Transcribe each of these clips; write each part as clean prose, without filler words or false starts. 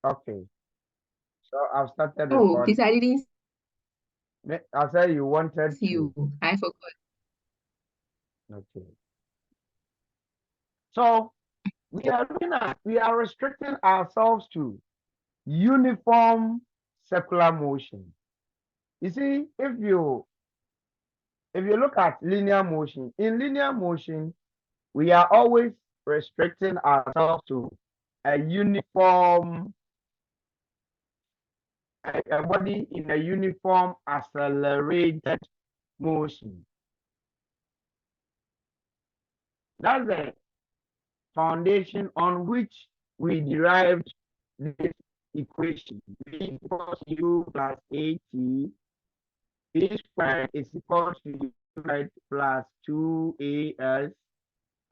Okay. So I've started Oh, please, recording. I didn't I said you wanted see to. you. I forgot. Okay. So we are restricting ourselves to uniform circular motion. You see, if you look at linear motion, in linear motion, we are always restricting ourselves to a uniform, a body in a uniform accelerated motion. That's the foundation on which we derived this equation. V equals u plus at, b squared is equal to u squared plus 2as,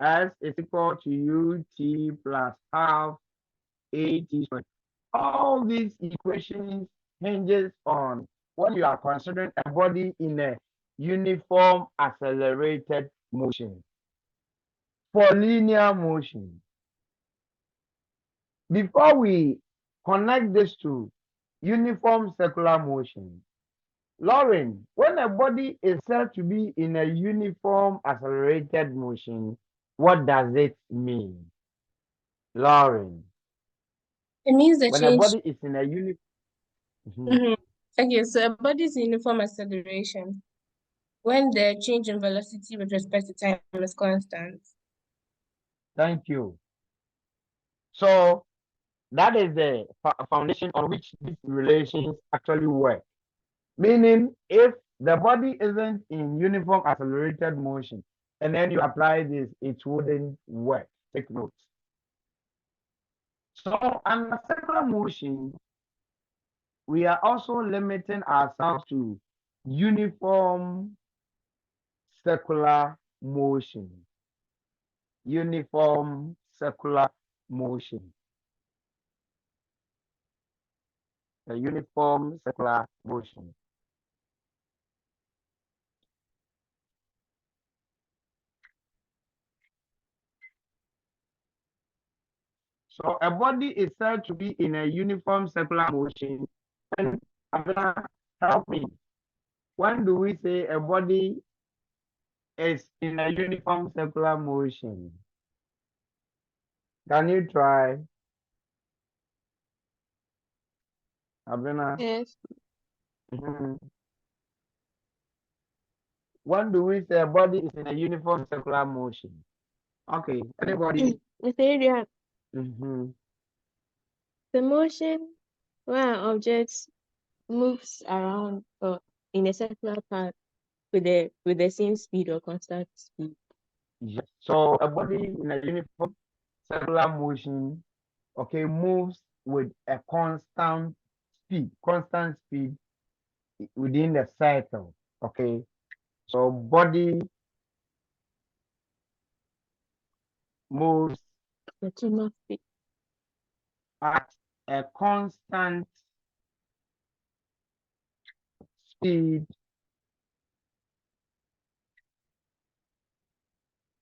s is equal to ut plus half at squared. All these equations hinges on what you are considering a body in a uniform accelerated motion. For linear motion, before we connect this to uniform circular motion, Lauren, when a body is said to be in a uniform accelerated motion, what does it mean? Lauren, It means the when a change. body is in a uniform, Mhm. Okay, so a body's uniform acceleration when the change in velocity with respect to time is constant. thank you. So that is the foundation on which these relations actually work. Meaning, if the body isn't in uniform accelerated motion, and then you apply this, it wouldn't work. Take notes. So, under circular motion, we are also limiting ourselves to uniform circular motion. Uniform circular motion. A uniform circular motion. So a body is said to be in a uniform circular motion. And Abena, help me. When do we say a body is in a uniform circular motion? Can you try, Abena? Yes. Mhm. When do we say a body is in a uniform circular motion? Okay, anybody? Ethereum, Mm-hmm. the motion when an object moves around or in a circular path with the same speed or constant speed. Yes. So a body in a uniform circular motion, okay, moves with a constant speed within the cycle. Okay, so body moves The two not speed. at a constant speed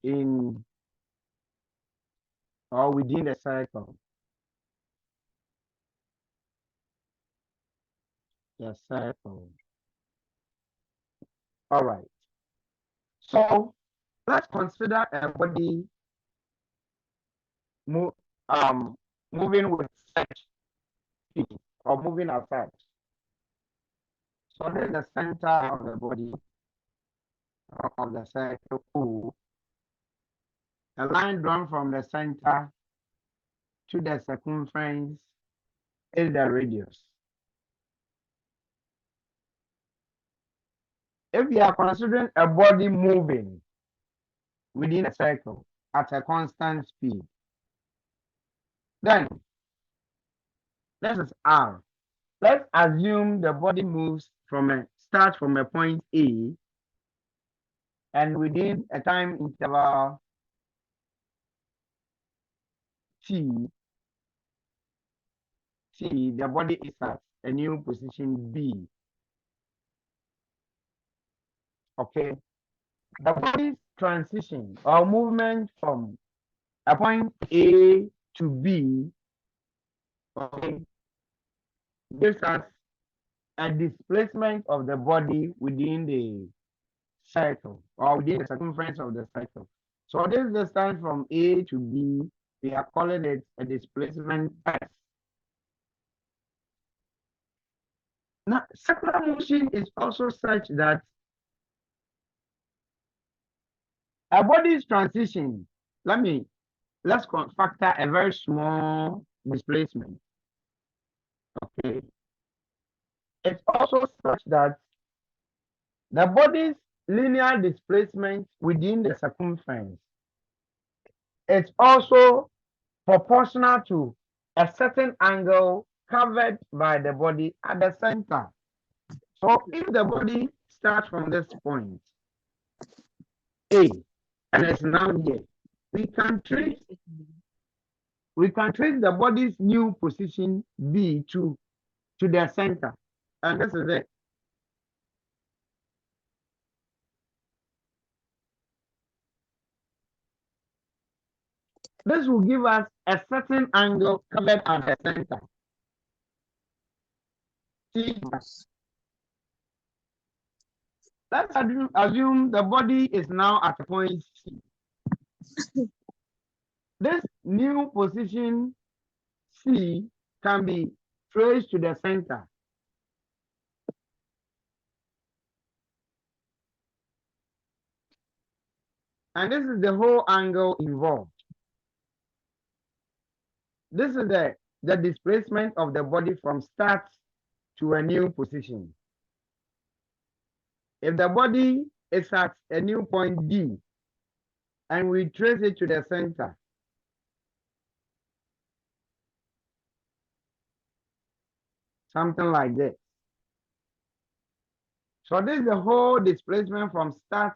in or within the cycle. The cycle. All right. So let's consider a body move, moving with such speed or moving as such. So this is the center of the body of the cycle O. A line drawn from the center to the circumference is the radius. If we are considering a body moving within a circle at a constant speed, then this is R. Let's assume the body starts from a point A, and within a time interval T, the body is at a new position B. Okay. The body's transition or movement from a point A to B, okay, gives us a displacement of the body within the circle or within the circumference of the circle. So this distance from A to B, we are calling it a displacement S. Now, circular motion is also such that a body's transition, let's factor a very small displacement. Okay. It's also such that the body's linear displacement within the circumference is also proportional to a certain angle covered by the body at the center. So if the body starts from this point, A, and it's now here, we can trace the body's new position B to the center. And this is it. This will give us a certain angle covered at the center. Let's assume the body is now at point C. This new position C can be traced to the center. And this is the whole angle involved. This is the displacement of the body from start to a new position. If the body is at a new point D and we trace it to the center, something like this. So this is the whole displacement from start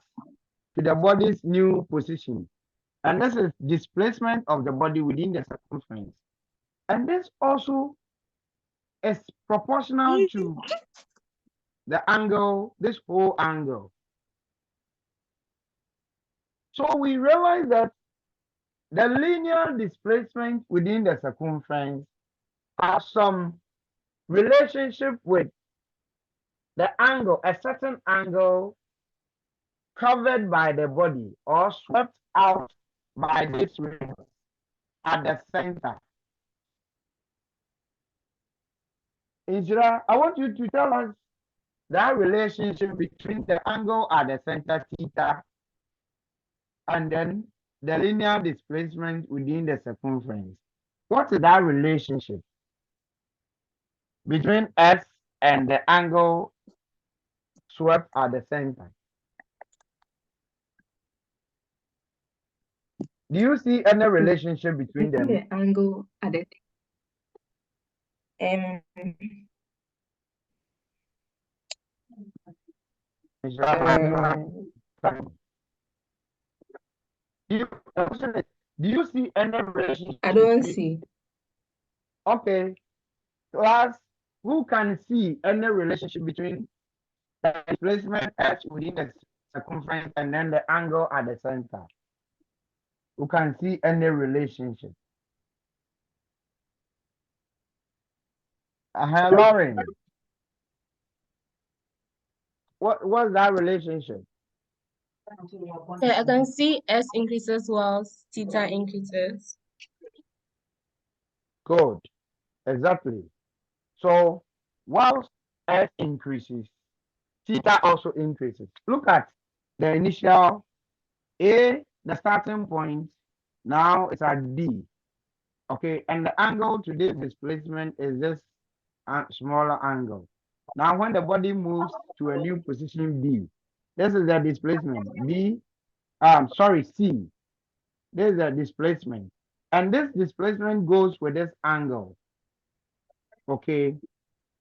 to the body's new position. And this is displacement of the body within the circumference. And this also is proportional to the angle, this whole angle. So we realize that the linear displacement within the circumference has some relationship with the angle, a certain angle covered by the body or swept out by this ring at the center. Isra, I want you to tell us that relationship between the angle at the center theta and then the linear displacement within the circumference. What is that relationship between S and the angle swept at the center? Do you see any relationship between them? The angle at the Do you see any relationship? I don't see. Okay, class, who can see any relationship between the displacement S within the circumference and then the angle at the center? Who can see any relationship? Lauren, what's that relationship? Yeah, I can see S increases whilst theta increases. Good, exactly. So whilst S increases, theta also increases. Look at the initial A, the starting point, now it's at D. Okay, and the angle to this displacement is this smaller angle. Now, when the body moves to a new position B, this is the displacement. C. This is the displacement. And this displacement goes with this angle. Okay.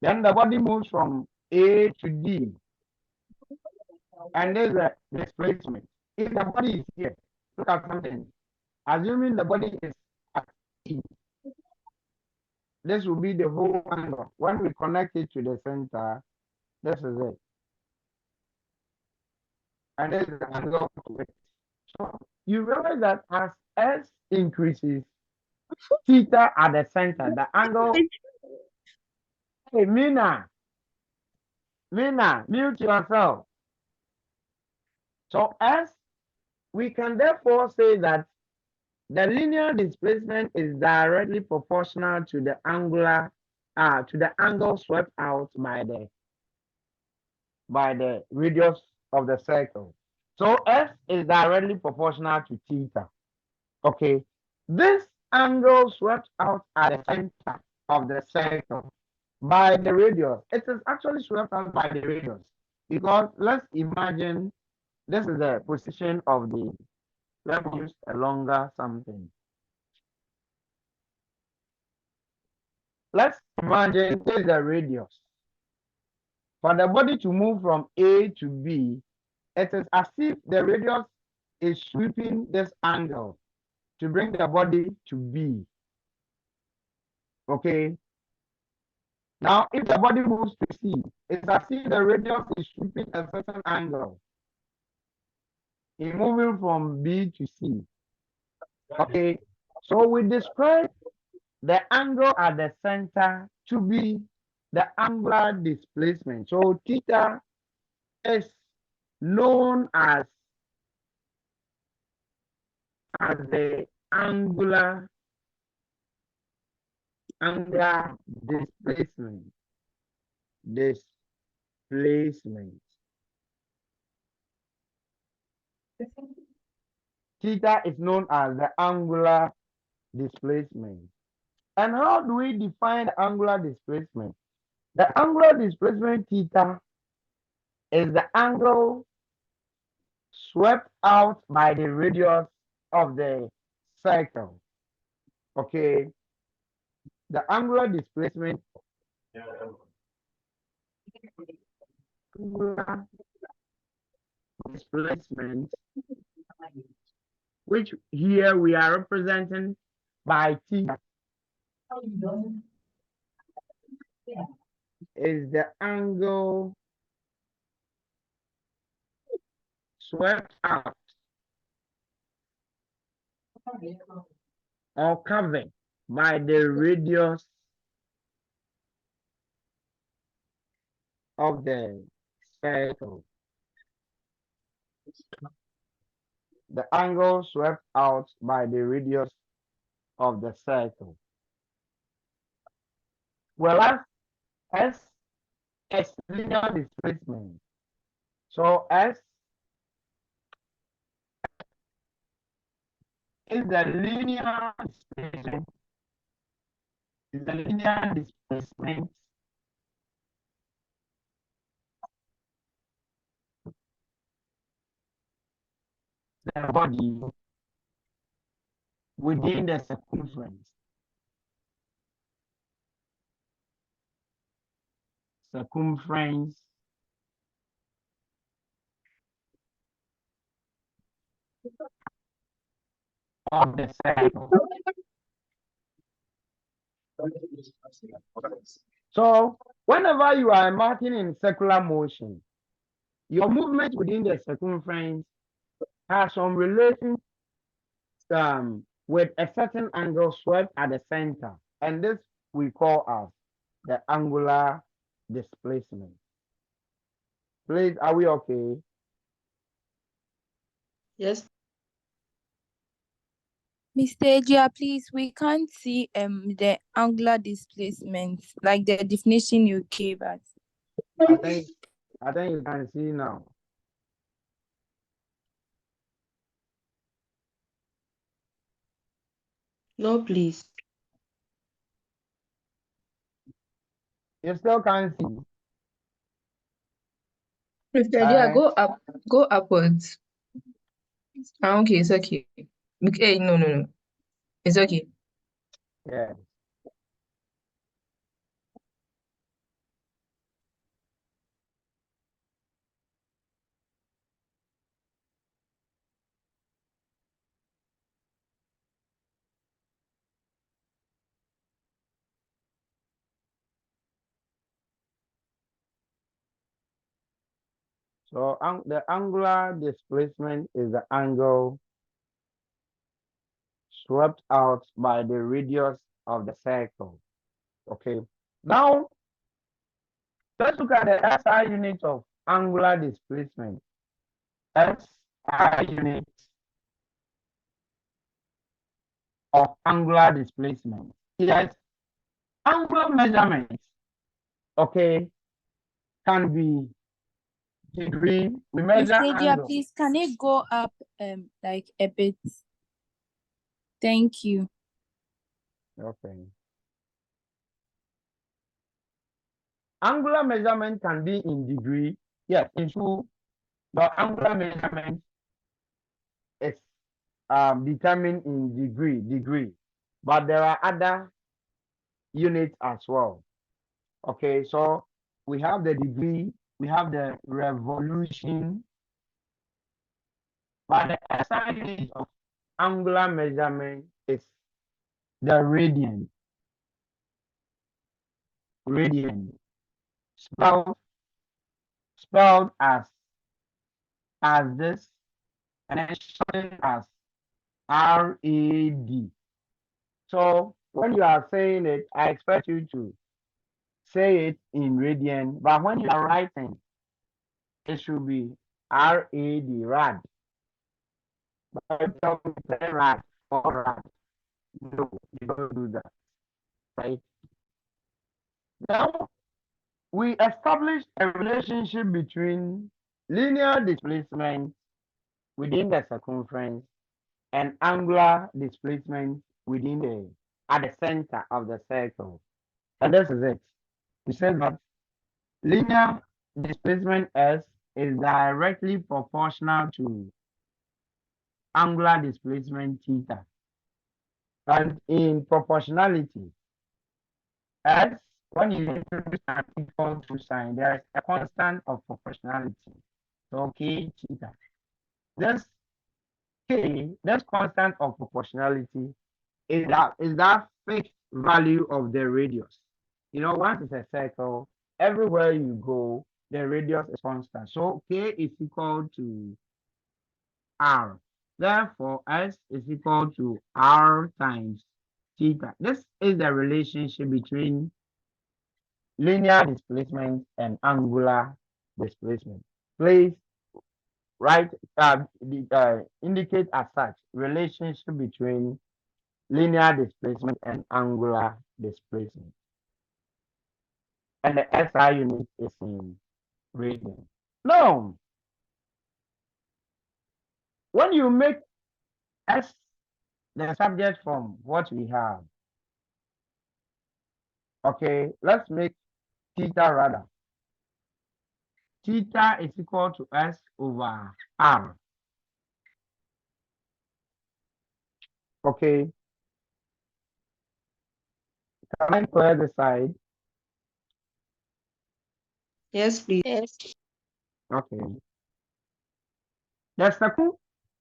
Then the body moves from A to D. And there's a displacement. If the body is here, look at something. Assuming the body is at E, this will be the whole angle. When we connect it to the center, this is it. And this is the angle to it. So you realize that as S increases, theta at the center, the angle Hey, Mina, mute yourself. So S, we can therefore say that the linear displacement is directly proportional to the angle swept out by the radius of the circle. So S is directly proportional to theta. Okay. This angle swept out at the center of the circle by the radius. It is actually swept out by the radius because let's imagine this is the position of the, let's use a longer something. Let's imagine this is the radius. For the body to move from A to B, it is as if the radius is sweeping this angle to bring the body to B. Okay. Now, if the body moves to C, it's as if the radius is sweeping a certain angle in moving from B to C. Okay. So we describe the angle at the center to be the angular displacement. So theta is known as the angular displacement. Theta is known as the angular displacement. And how do we define the angular displacement? The angular displacement theta is the angle swept out by the radius of the circle. Okay. The angular displacement which here we are representing by theta, is the angle swept out or covered by the radius of the circle. The angle swept out by the radius of the circle. Whereas S is linear displacement. So S is the linear displacement, the body within the circumference of the circle. So whenever you are marking in circular motion, your movement within the circumference has some relation with a certain angle swept at the center, and this we call as the angular displacement. Please, are we okay? Yes. Mr. Ejia, please, we can't see the angular displacement, like the definition you gave us. I think you can see now. No, please. You still can't see. Mr. Ejia, go upwards. Okay, it's okay. Okay, no. It's okay. Yeah. So the angular displacement is the angle swept out by the radius of the circle. Okay. Now, Let's look at the SI unit of angular displacement. SI unit of angular displacement. Yes, angular measurements, okay, can be degree. We measure Stadia, angle. please, can it go up like a bit? Thank you. Okay. Angular measurement can be in degree. Yes, in full, but angular measurement is determined in degree. But there are other units as well. Okay, so we have the degree, we have the revolution, but the SI unit of angular measurement is the radian. Radian, spelled as this, and then shortened as RAD. So when you are saying it, I expect you to say it in radian, but when you are writing, it should be RAD, rad. But if you say rad or rad, no, you don't do that, right? Now, we established a relationship between linear displacement within the circumference and angular displacement within at the center of the circle. And this is it. We said that linear displacement S is directly proportional to angular displacement theta. And in proportionality, S, when you introduce an equal to sign, there is a constant of proportionality. So K theta. This this constant of proportionality is that fixed value of the radius. You know, once it's a circle, everywhere you go, the radius is constant. So K is equal to R. Therefore, S is equal to R times theta. This is the relationship between linear displacement and angular displacement. Please write, indicate as such relationship between linear displacement and angular displacement. And the SI unit is in radian. Now, when you make S the subject from what we have, okay, let's make theta rather. Theta is equal to S over R. Okay, can I clear the side? Yes, please. Yes. Okay.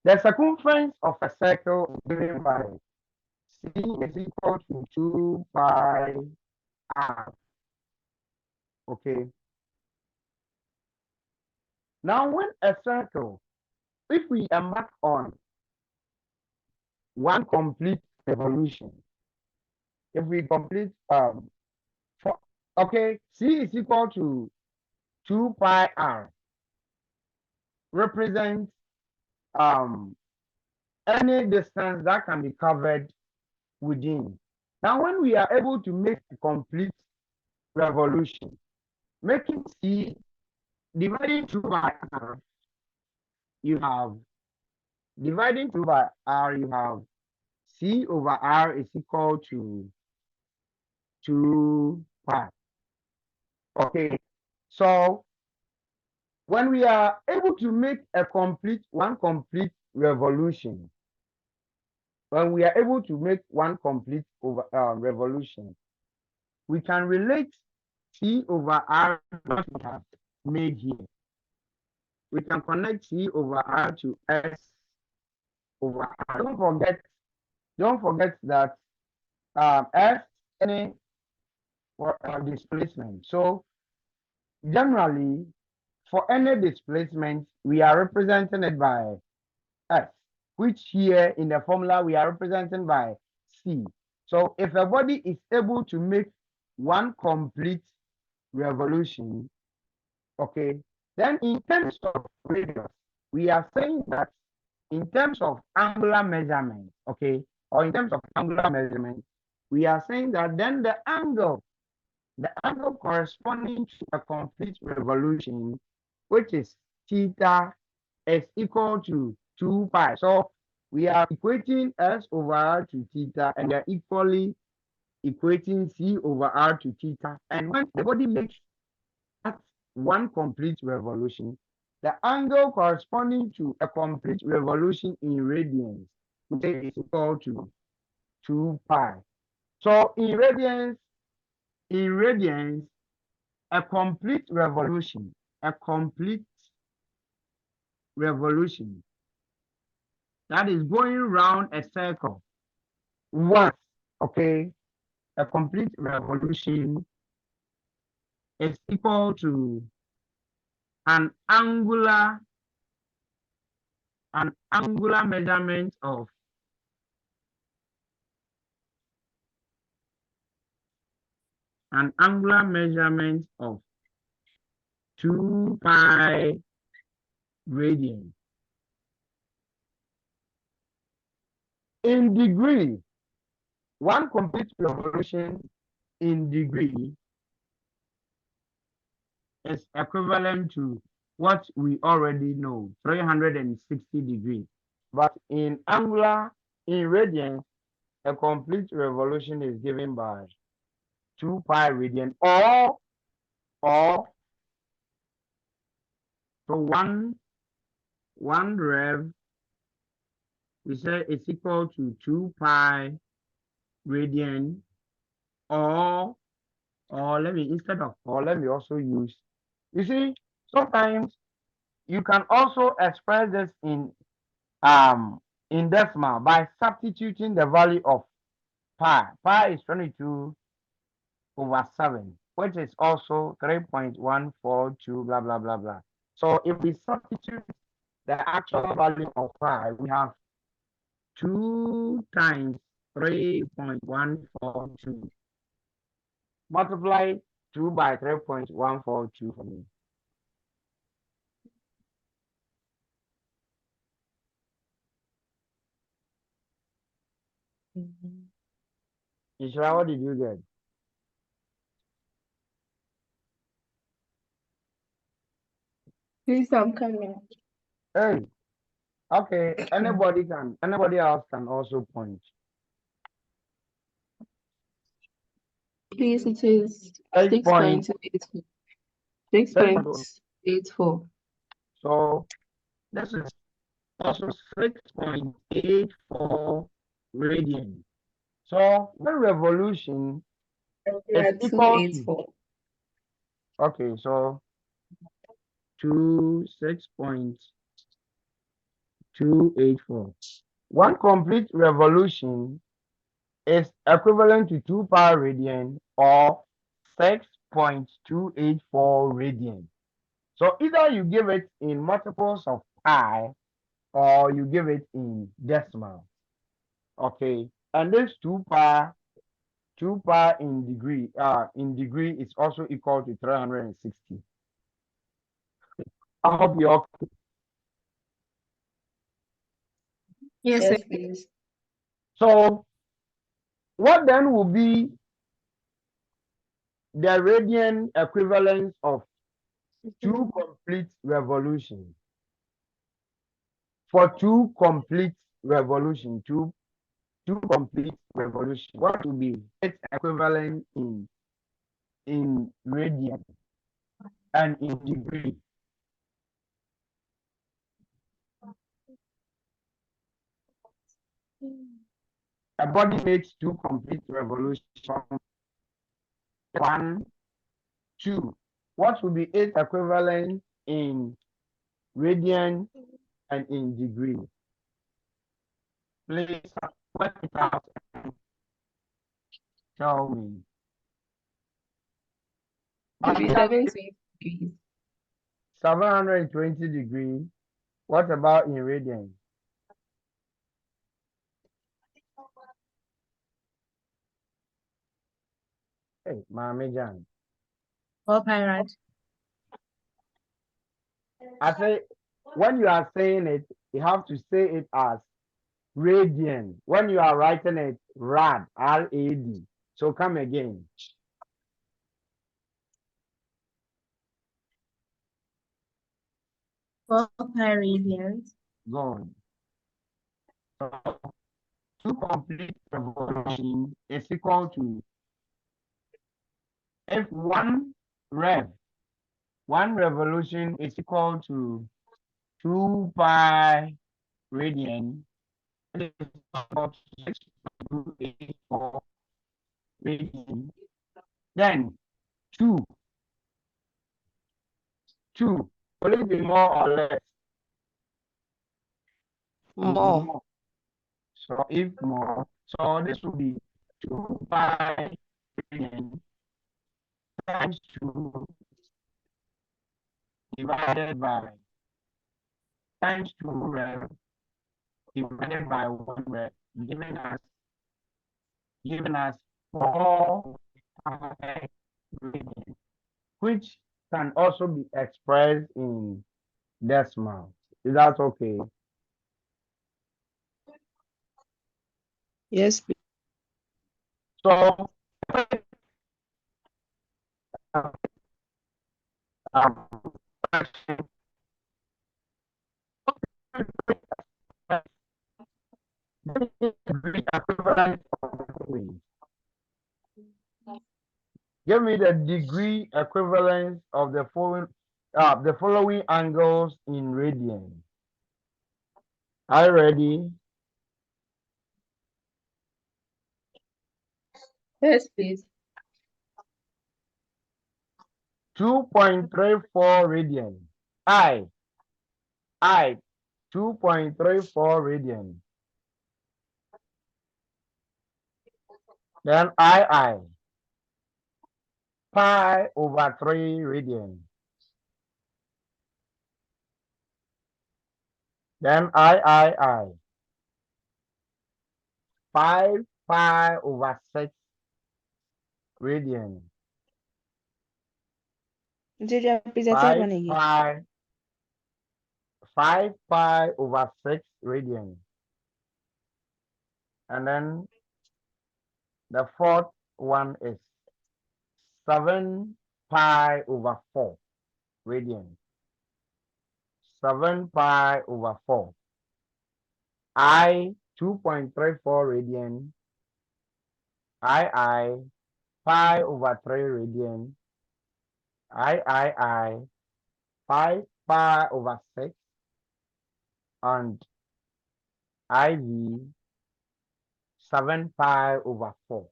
The circumference of a circle is given by C is equal to 2 pi R. Okay. Now, when a circle, if we embark on one complete revolution, if we complete okay, C is equal to 2 pi R, represents any distance that can be covered within. Now, when we are able to make a complete revolution, making C dividing 2 by R, you have dividing 2 by R, you have C over R is equal to 2 pi. Okay, so when we are able to make one complete revolution, when we are able to make one complete revolution, we can relate C over R what we have made here. We can connect C over R to S over R. Don't forget that S any displacement. So generally, for any displacement, we are representing it by S, which here in the formula we are representing by C. So if a body is able to make one complete revolution. Okay. Then in terms of radius, we are saying that in terms of angular measurement, okay, or in terms of angular measurement, we are saying that then the angle corresponding to a complete revolution, which is theta, is equal to 2 pi. So we are equating S over R to theta, and they're equally equating C over R to theta. And when the body makes that one complete revolution, the angle corresponding to a complete revolution in radians is equal to 2 pi. So in radians, a complete revolution that is going round a circle once, okay, a complete revolution is equal to an angular measurement of an angular measurement of 2 pi radians. In degree, one complete revolution in degree is equivalent to what we already know, 360 degrees. But in radians, a complete revolution is given by 2 pi radian, or so one rev, we say it's equal to 2 pi radian, or let me also use, you see, sometimes you can also express this in decimal by substituting the value of pi. Pi is 22/7, which is also 3.142, blah blah blah blah. So if we substitute the actual value of pi, we have 2 times 3.142. Multiply 2 by 3.142 for me. Ishra, what did you get? Please, I'm coming. Hey, okay. Anybody else can also point. Please, it is 8.84. 6.84. So this is also 6.84 radian. So one revolution is equal to, 284. okay, so 6.284. One complete revolution is equivalent to 2 pi radian, or 6.284 radian. So either you give it in multiples of pi, or you give it in decimal. Okay, and this 2 pi in degree is also equal to 360. I hope you all. Yes, Yes, sir. please. So what then will be the radian equivalence of 2 complete revolutions? For 2 complete revolution, two complete revolution, what will be its equivalent in radian and in degree? A body makes 2 complete revolutions. 1, 2. What will be its equivalent in radian and in degree? Please work it out and tell me. It will be 720 degrees. 720 degrees. What about in radian? Hey, Mami Jan. or pi rad. I say, when you are saying it, you have to say it as radian. When you are writing it, rad, R-A-D. So come again. 4 pi radians. Good. So 2 complete revolution is equal to, if one revolution is equal to 2 pi radian, it is equal to 6.284 radian. Then 2, will it be more or less? More. So if more, so this will be 2 pi radian times 2 divided by times 2 rev divided by 1 rev, giving us 4 pi radian, which can also be expressed in decimal. Is that okay? Yes, please. So um, equivalent of the following. Give me the degree equivalence of the following angles in radian. Are you ready? Yes, please. 2.34 radian. I 2.34 radian. Then I pi over 3 radian. Then I 5 pi over 6 radian. Did you present that 5 one again? pi 5 pi over 6 radian. And then the fourth one is 7 pi over 4 radian. 7 pi over 4. I 2.34 radian. I pi over 3 radian. I 5 pi over 6. And IV 7 pi over 4.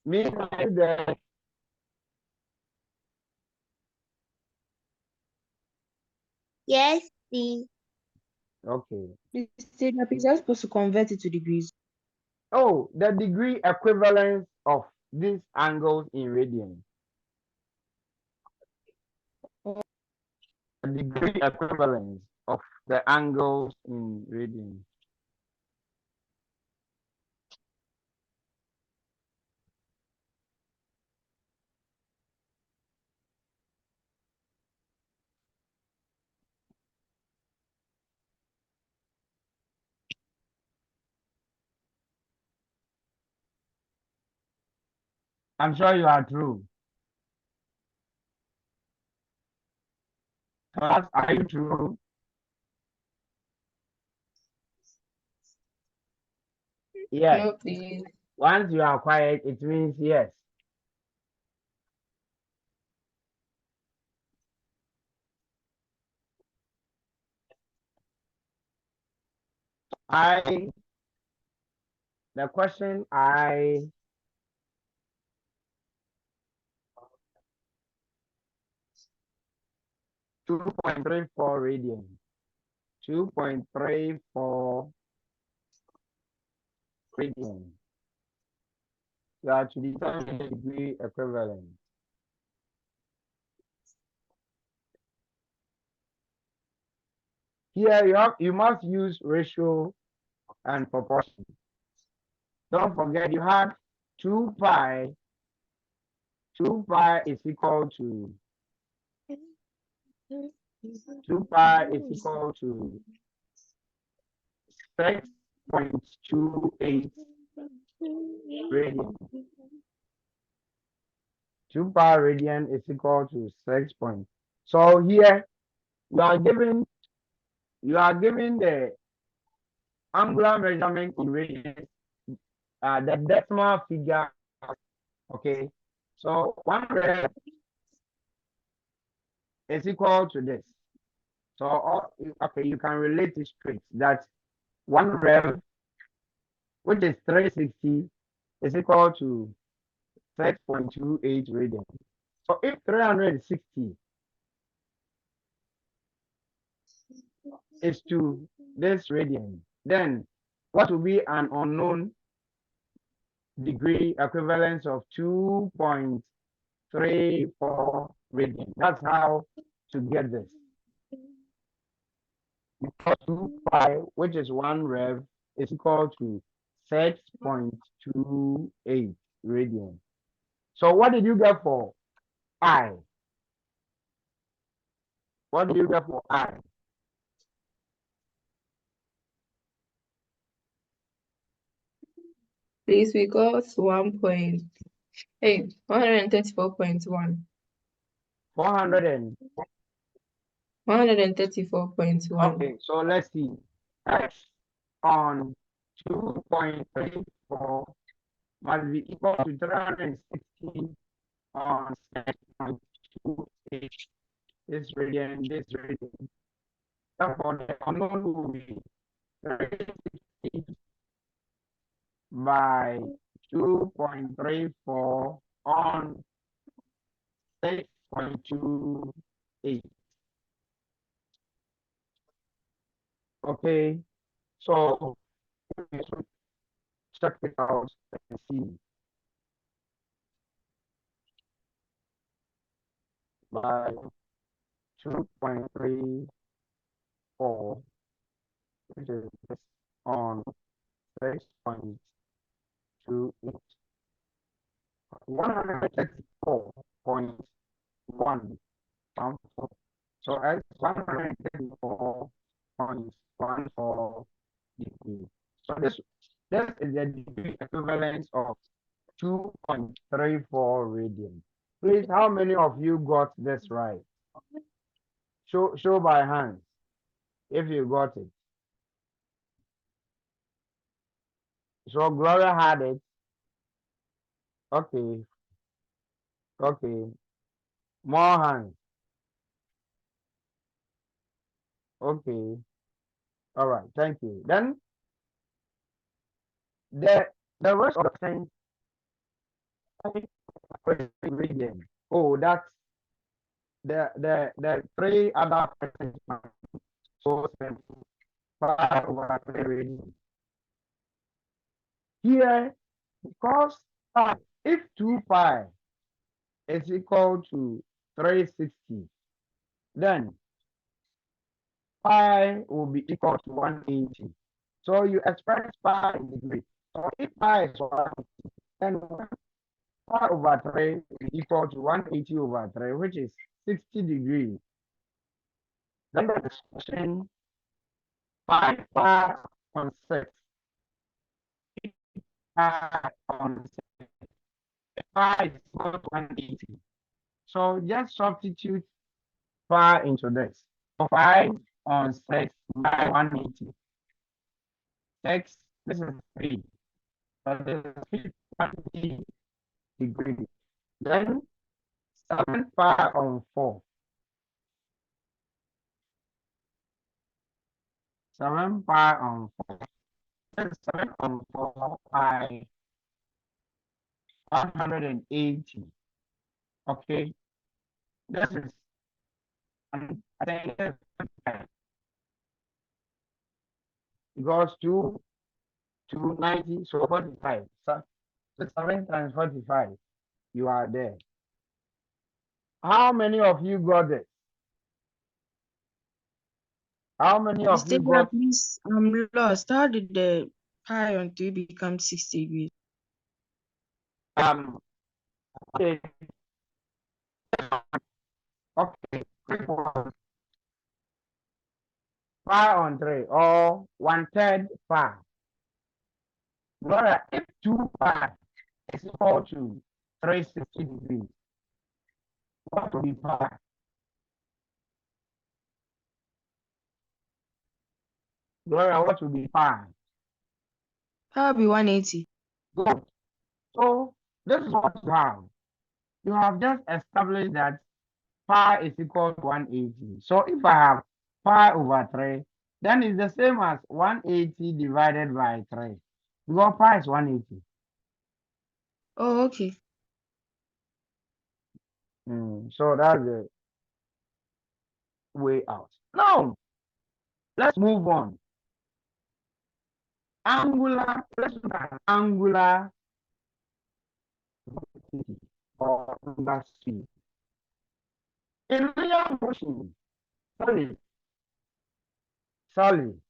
Meanwhile, the Yes, please. okay. Mr. Is that supposed to convert it to degrees? Oh, the degree equivalence of these angles in radian. The degree equivalence of the angles in radian. I'm sure you are true. Class, are you true? Yes. No, please. Once you are quiet, it means yes. The question 2.34 radian. 2.34 radian. You are to determine the degree equivalent. Here you must use ratio and proportion. Don't forget you have 2 pi. 2 pi is equal to 2 pi is equal to 6.28 radian. 2 pi radian is equal to 6 point. So here you are given the angular measurement in radians, the decimal figure. Okay, so 1 rev is equal to this. So okay, you can relate it straight that 1 rev, which is 360, is equal to 6.28 radian. So if 360 is to this radian, then what will be an unknown degree equivalence of 2.34 radian? That's how to get this. Because 2 pi, which is 1 rev, is equal to 6.28 radian. So what did you get for I? What did you get for I? Please, we got 134.1. 400 and 134.1. okay, so let's see. X on 2.34 must be equal to 316 on 6.28. This radian, this radian. Therefore, the unknown will be 360 by 2.34 on 6.28. Okay, so check it out and see. By 2.34, which is this on 6.28. 134.1. So as 134.14 degrees. So this is the degree equivalence of 2.34 radian. Please, how many of you got this right? Show by hands if you got it. So Gloria had it. Okay. Okay. More hands. Okay. All right. Thank you. Then the rest of the things radian. Oh, that's the 3 other percent. So simple. 5 over 3 radian. Here, because if 2 pi is equal to 360, then pi will be equal to 180. So you express pi in degree. So if pi is 180, then pi over 3 is equal to 180 over 3, which is 60 degrees. Then the expression 5 pi on 6. Pi on 6. Pi is equal to 180. So just substitute pi into this. So 5 on 6 by 180. 6, this is 3. So this is 320 degrees. Then 7 pi on 4. 7 pi on 4. Then 7 on 4 by 180. Okay. This is, I think this is because 2 to 90, so 45. So 7 times 45, you are there. How many of you got it? How many of you Mr. Dear, got please, I'm lost. How did the pi on 3 become 60 degrees? okay, okay, quick one. Pi on 3 or 1/3 pi. Gloria, if 2 pi is equal to 360 degrees, what will be pi? Gloria, what will be pi? That would be 180. Good. So this is what you have. You have just established that pi is equal to 180. So if I have pi over 3, then it's the same as 180 divided by 3. Because pi is 180. Oh, okay. So that's the way out. Now, let's move on. Angular, let's look at angular velocity or angular speed. In linear motion, solid,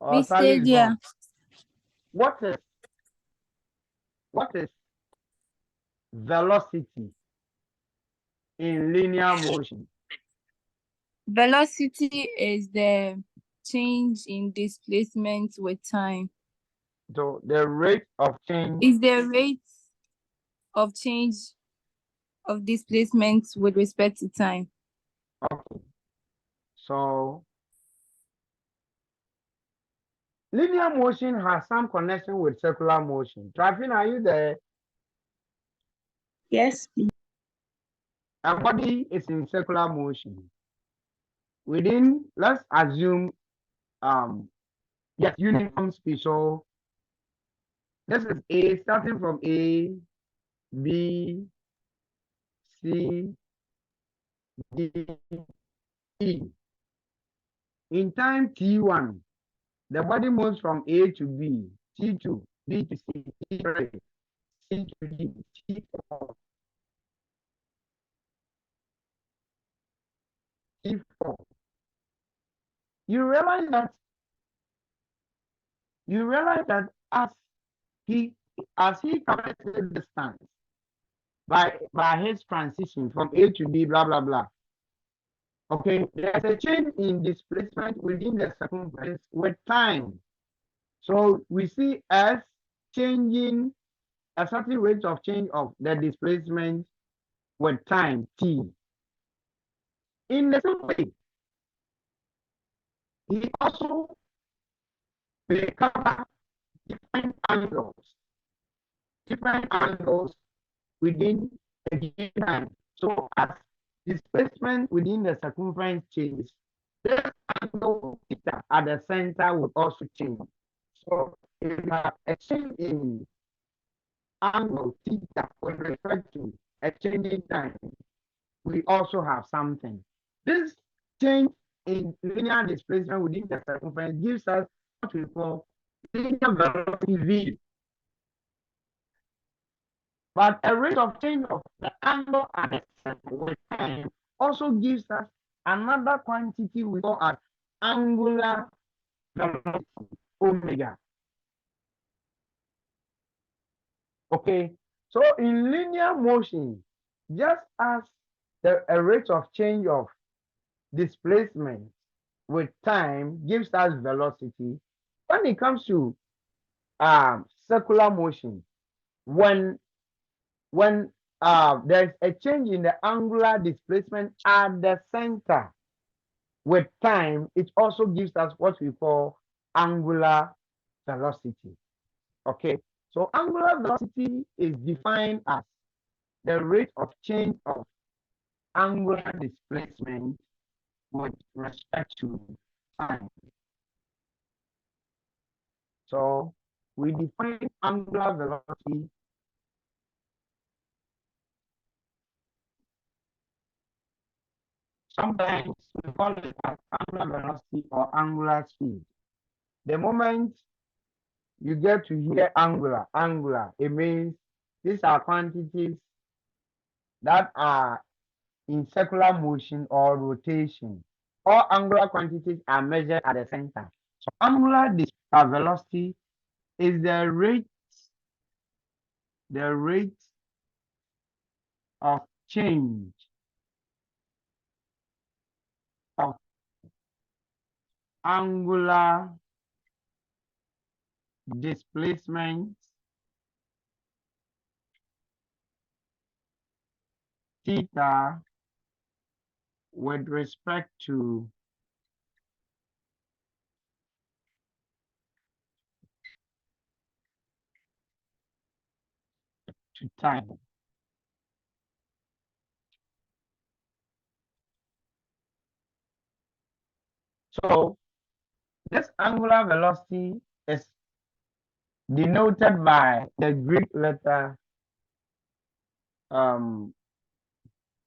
or Mr. solid is Dear, wrong. What is velocity in linear motion? velocity is the change in displacement with time. So the rate of change. Is the rate of change of displacement with respect to time. Okay. So linear motion has some connection with circular motion. Trafin, are you there? Yes. A body is in circular motion. Within, let's assume, yes, uniform speed. So this is A, starting from A, B, C, D, E. In time T1, the body moves from A to B, T2, B to C, T3, C to D, T4, T4. You realize that as he covers the distance by his transition from A to B, blah blah blah. Okay, there's a change in displacement within the circumference with time. So we see S changing a certain rate of change of the displacement with time T. In the same way, he also may cover different angles within a given time. So as displacement within the circumference changes, the angle theta at the center will also change. So if you have a change in angle theta with respect to a changing time, we also have something. This change in linear displacement within the circumference gives us what we call linear velocity v. But a rate of change of the angle at the center with time also gives us another quantity we call as angular velocity, omega. Okay, so in linear motion, just as a rate of change of displacement with time gives us velocity, when it comes to circular motion, when there's a change in the angular displacement at the center with time, it also gives us what we call angular velocity. Okay, so angular velocity is defined as the rate of change of angular displacement with respect to time. So we define angular velocity sometimes we call it as angular velocity or angular speed. The moment you get to hear angular, it means these are quantities that are in circular motion or rotation. All angular quantities are measured at the center. So angular velocity is the rate of change of angular displacement theta with respect to time. So this angular velocity is denoted by the Greek letter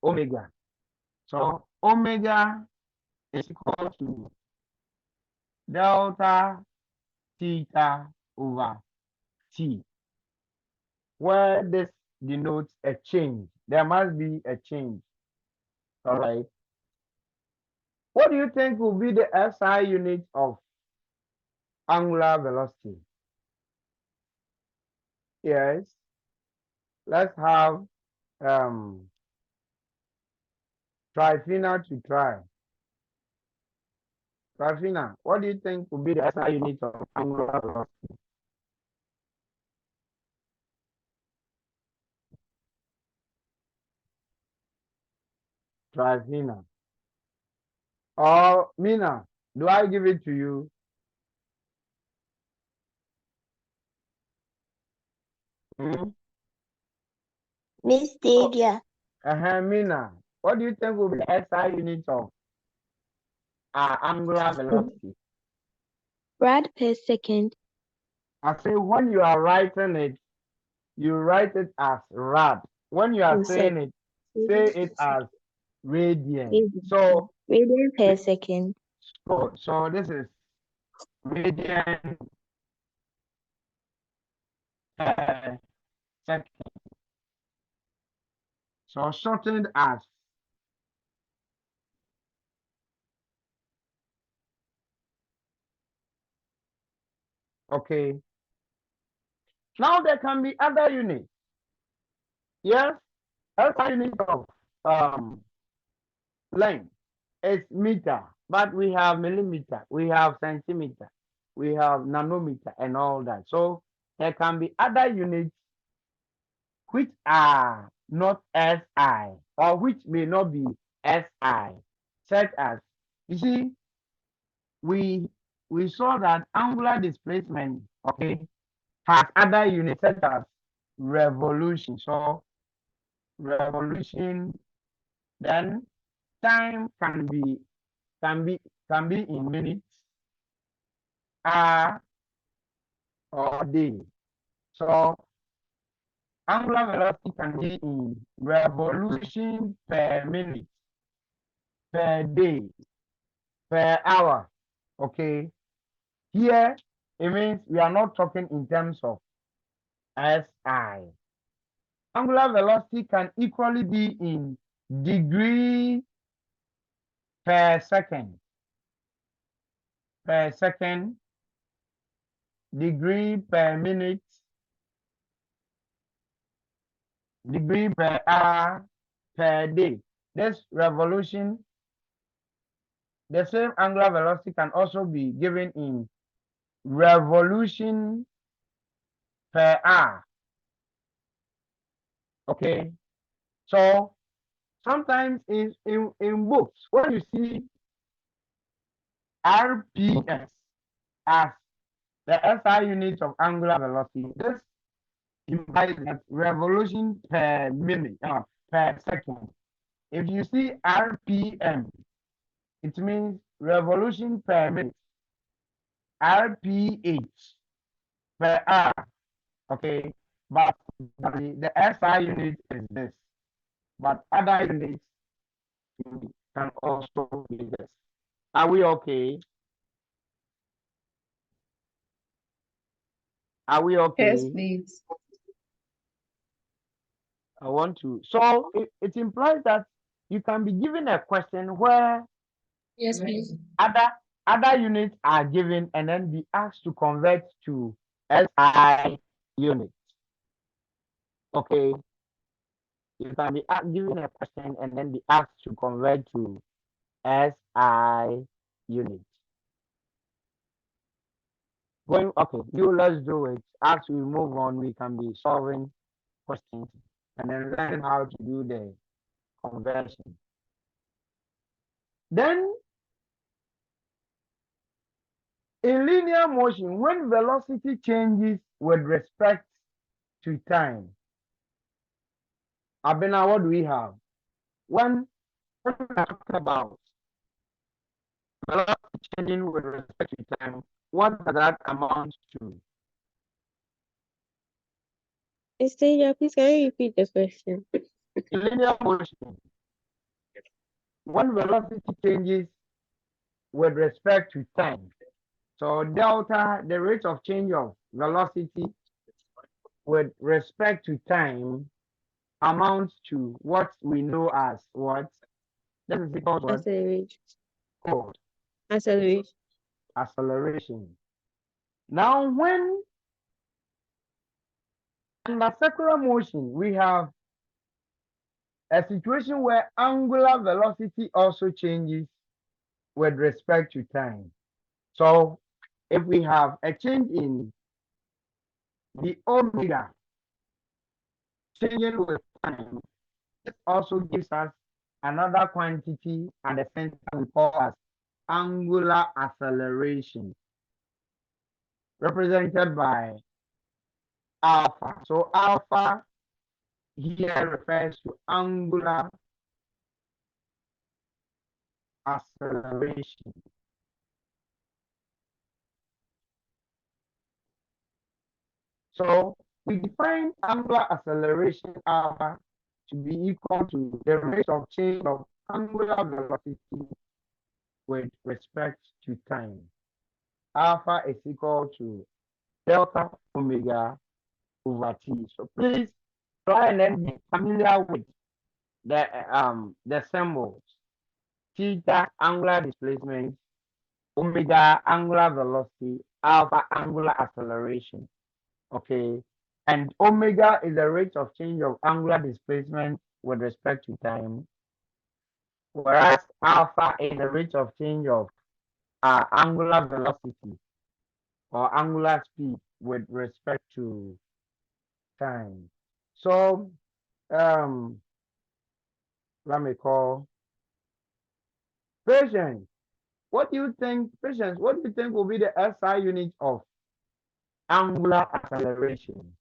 omega. So omega is equal to delta theta over t, where this denotes a change. There must be a change. All right. What do you think will be the SI unit of angular velocity? Yes. Let's have Trifina to try. Trifina, what do you think will be the SI unit of angular velocity? Trifina. Or Mina, do I give it to you? Hmm? Miss Delia. Mina, what do you think will be the SI unit of angular velocity? Rad per second. I say when you are writing it, you write it as rad. When you are saying it, say it as radian. So, Radian per second. so this is radian per second. So shortened as okay. Now there can be other units. Yes, other unit of length is meter, but we have millimeter, we have centimeter, we have nanometer, and all that. So there can be other units which are not SI or which may not be SI, such as you see, we saw that angular displacement, okay, has other units such as revolution. So revolution, then time can be in minutes, hour, or day. So angular velocity can be in revolution per minute, per day, per hour. Okay. Here it means we are not talking in terms of SI. Angular velocity can equally be in degree per second, degree per minute, degree per hour, per day. This revolution, the same angular velocity can also be given in revolution per hour. Okay. So sometimes in books, when you see RPS as the SI unit of angular velocity, this implies that revolution per minute, per second. If you see RPM, it means revolution per minute. RPH per hour. Okay, but the SI unit is this, but other units can also be this. Are we okay? Are we okay? Yes, please. I want to. So it implies that you can be given a question where Yes, please. other units are given and then be asked to convert to SI units. Okay, you can be given a question and then be asked to convert to SI units. Going okay, let's do it. As we move on, we can be solving questions and then learn how to do the conversion. Then in linear motion, when velocity changes with respect to time, Abena, what do we have? When we are talking about velocity changing with respect to time, what does that amount to? Stasia, please can you repeat the question? In linear motion, when velocity changes with respect to time, so delta, the rate of change of velocity with respect to time, amounts to what we know as what? This is called what? Acceleration. Called Acceleration. acceleration. Now, when under circular motion, we have a situation where angular velocity also changes with respect to time. So, if we have a change in the omega changing with time, it also gives us another quantity at the center we call as angular acceleration, represented by alpha. So alpha here refers to angular acceleration. So we define angular acceleration alpha to be equal to the rate of change of angular velocity with respect to time. Alpha is equal to delta omega over t. So please try and then be familiar with the symbols. Theta angular displacement, omega angular velocity, alpha angular acceleration. Okay, and omega is the rate of change of angular displacement with respect to time, whereas alpha is the rate of change of angular velocity or angular speed with respect to time. So let me call Patience. What do you think, Patience? What do you think will be the SI unit of angular acceleration?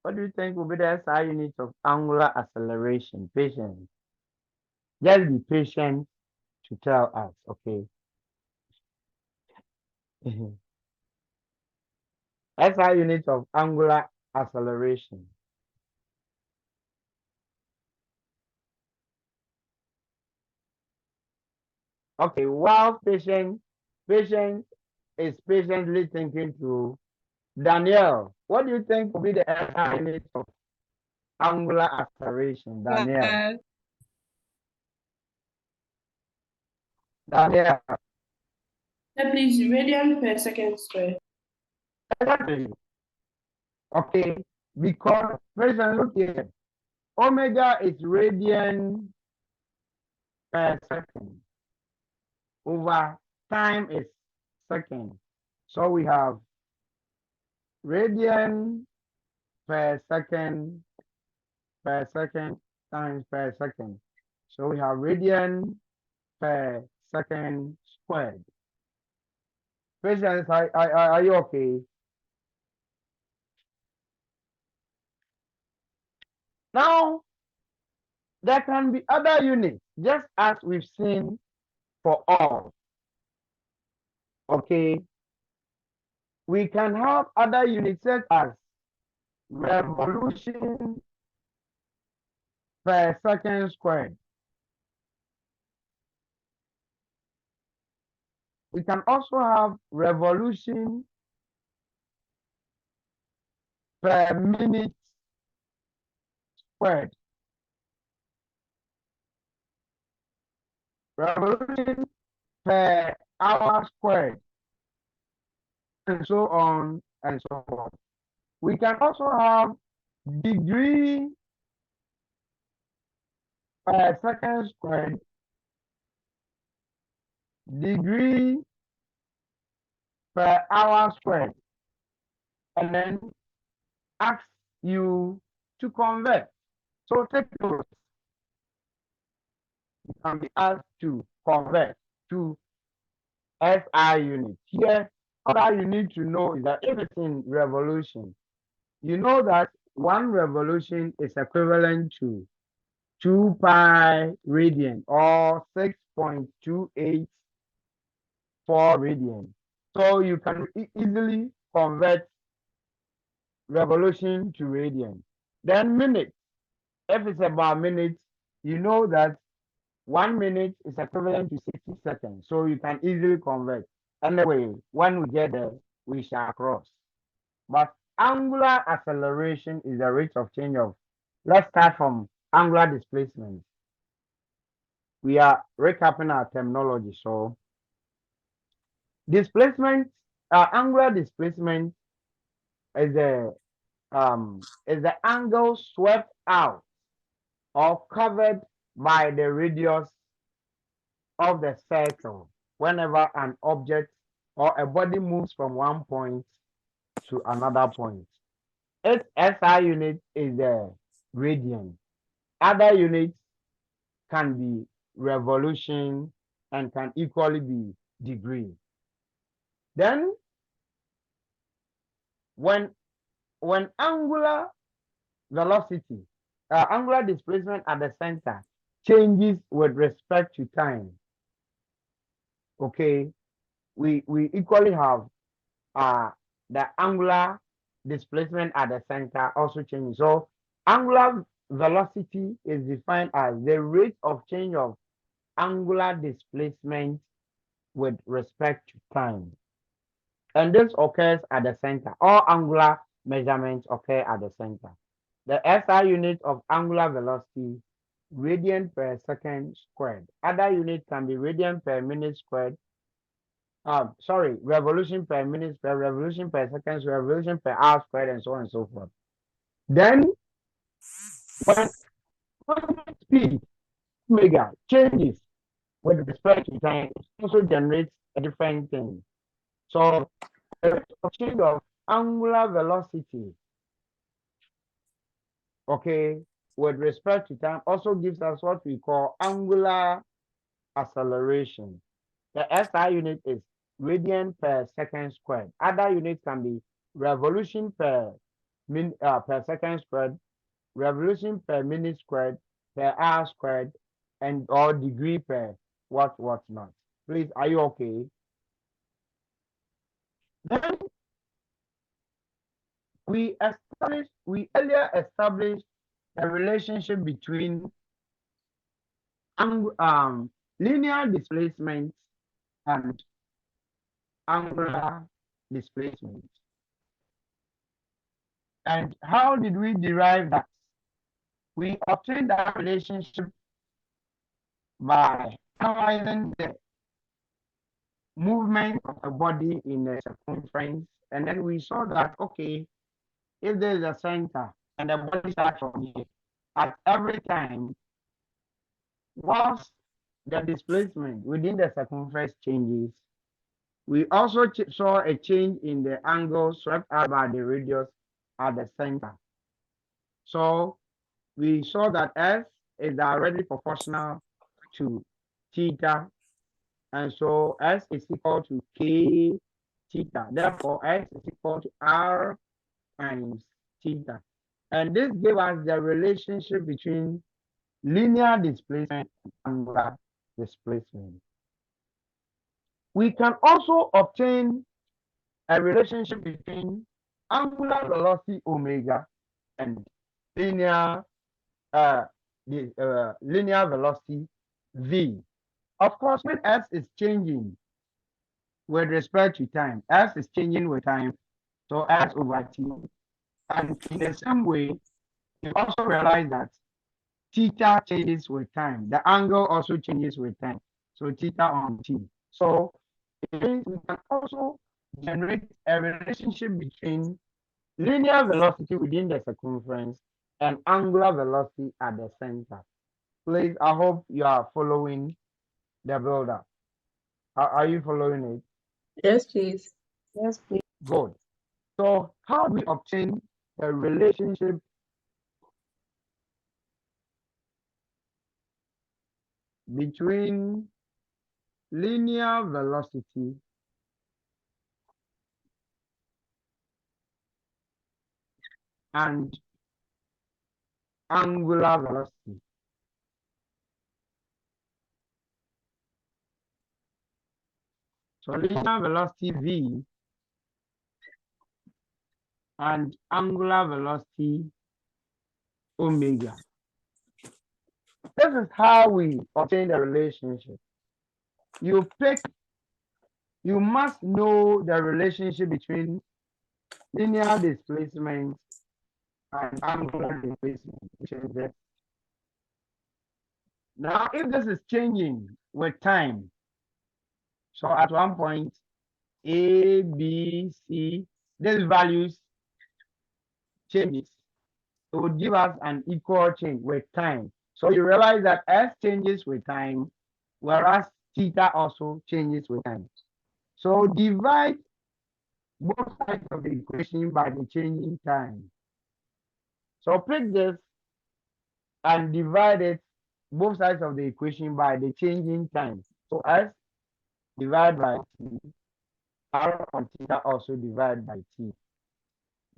What do you think will be the SI unit of angular acceleration? Patience. Just be patient to tell us, okay? SI unit of angular acceleration. Okay, while patient is patiently thinking through, Danielle, what do you think will be the SI unit of angular acceleration? Danielle. Danielle. Please, radian per second square. Exactly. Okay, because patient, look here. Omega is radian per second. Over time is second. So we have radian per second times per second. So we have radian per second squared. Patients, are you okay? Now, there can be other units, just as we've seen for all. Okay. We can have other units such as revolution per second squared. We can also have revolution per minute squared. Revolution per hour squared, and so on and so forth. We can also have degree per second squared, degree per hour squared, and then ask you to convert. So take notes. You can be asked to convert to SI unit. Here, all that you need to know is that if it's in revolution, you know that one revolution is equivalent to 2 pi radian or 6.284 radian. So you can easily convert revolution to radian. Then minutes. If it's about minutes, you know that 1 minute is equivalent to 60 seconds. So you can easily convert. Anyway, when we get there, we shall cross. But angular acceleration is the rate of change of, let's start from angular displacement. We are recapping our terminology. So displacement, angular displacement is the angle swept out or covered by the radius of the circle whenever an object or a body moves from one point to another point. Its SI unit is the radian. Other units can be revolution and can equally be degree. Then when angular velocity, angular displacement at the center changes with respect to time, okay, we equally have the angular displacement at the center also changes. So angular velocity is defined as the rate of change of angular displacement with respect to time. And this occurs at the center. All angular measurements occur at the center. The SI unit of angular velocity, radian per second squared. Other unit can be radian per minute squared. Revolution per minute per revolution per second, revolution per hour squared, and so on and so forth. Then, when speed omega changes with respect to time, it also generates a different thing. So, the rate of change of angular velocity, okay, with respect to time, also gives us what we call angular acceleration. The SI unit is radian per second squared. Other units can be revolution per second squared, revolution per minute squared, per hour squared, and or degree per what not. Please, are you okay? Then we earlier established a relationship between linear displacement and angular displacement. And how did we derive that? We obtained that relationship by analyzing the movement of a body in a circumference, and then we saw that, okay, if there is a center and the body starts from here, at every time, whilst the displacement within the circumference changes, we also saw a change in the angle swept out by the radius at the center. So we saw that S is directly proportional to theta, and so S is equal to K theta. Therefore, S is equal to R times theta. And this gave us the relationship between linear displacement and angular displacement. We can also obtain a relationship between angular velocity omega and linear linear velocity v. Of course, when s is changing with respect to time, s is changing with time, so s over t. And in the same way, you also realize that theta changes with time. The angle also changes with time. So theta on t. So it means we can also generate a relationship between linear velocity within the circumference and angular velocity at the center. Please, I hope you are following the builder. Are you following it? Yes, please. Yes, please. Good. So how do we obtain a relationship between linear velocity and angular velocity? So linear velocity v and angular velocity omega. This is how we obtain the relationship. You must know the relationship between linear displacement and angular displacement, which is this. Now, if this is changing with time, so at one point, A, B, C, these values changes. It would give us an equal change with time. So you realize that S changes with time, whereas theta also changes with time. So divide both sides of the equation by the changing time. So pick this and divide it both sides of the equation by the changing time. So S divided by T, R on theta also divided by T.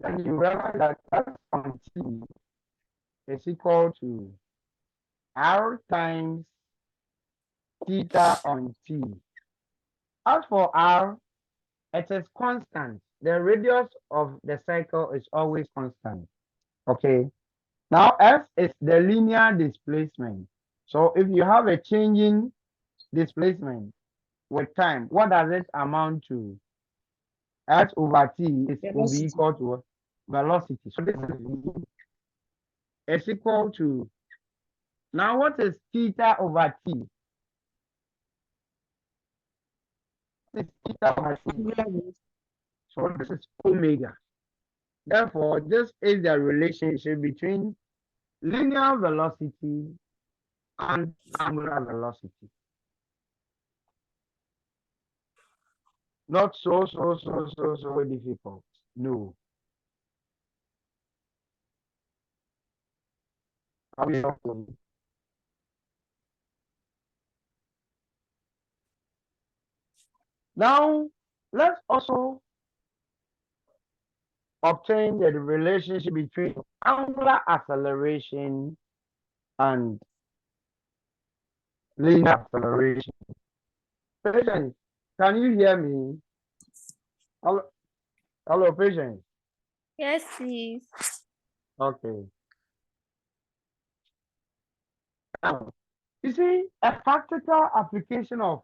Then you realize that S on T is equal to R times theta on T. As for R, it is constant. The radius of the cycle is always constant. Okay. Now S is the linear displacement. So if you have a changing displacement with time, what does it amount to? S over T will be equal to velocity. So this is equal to, now what is theta over T? It's theta over T. So this is omega. Therefore, this is the relationship between linear velocity and angular velocity. Not so difficult. No. Are we helpful? Now, let's also obtain the relationship between angular acceleration and linear acceleration. Patience, can you hear me? Hello, Patience. Yes, please. Okay. Now, you see, a practical application of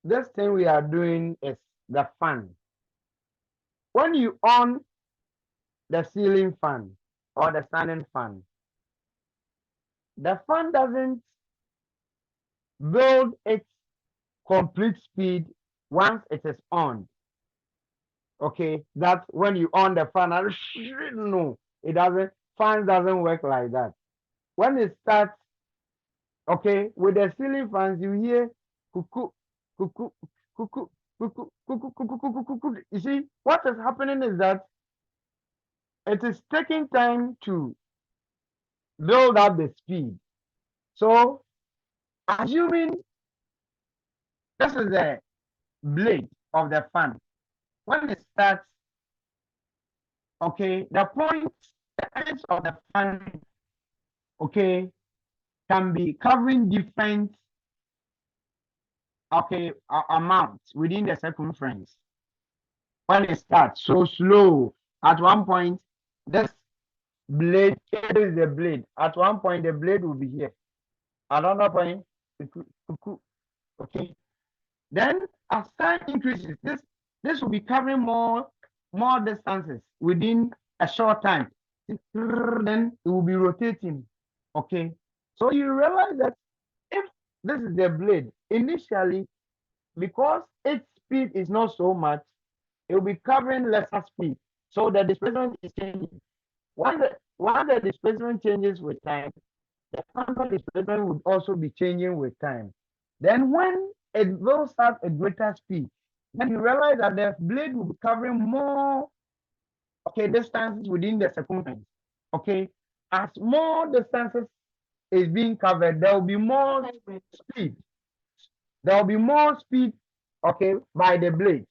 this thing we are doing is the fan. When you on the ceiling fan or the standing fan, the fan doesn't build its complete speed once it is on. Okay, that's when you on the fan. No, it doesn't. Fan doesn't work like that. When it starts, okay, with the ceiling fans, you hear cuckoo, cuckoo, cuckoo, cuckoo, cuckoo, cuckoo, cuckoo, cuckoo. You see, what is happening is that it is taking time to build up the speed. So, assuming this is the blade of the fan, when it starts, okay, the ends of the fan, okay, can be covering different, okay, amounts within the circumference. When it starts so slow, at one point, this blade, here is the blade. At one point, the blade will be here. Another point, okay. Then as time increases, this will be covering more distances within a short time. then it will be rotating. Okay. So you realize that if this is the blade, initially, because its speed is not so much, it will be covering lesser speed. So the displacement is changing. Once the displacement changes with time, the counter displacement would also be changing with time. Then when it builds up a greater speed, then you realize that the blade will be covering more, okay, distances within the circumference. Okay. As more distances is being covered, there will be more speed. There will be more speed, okay, by the blade.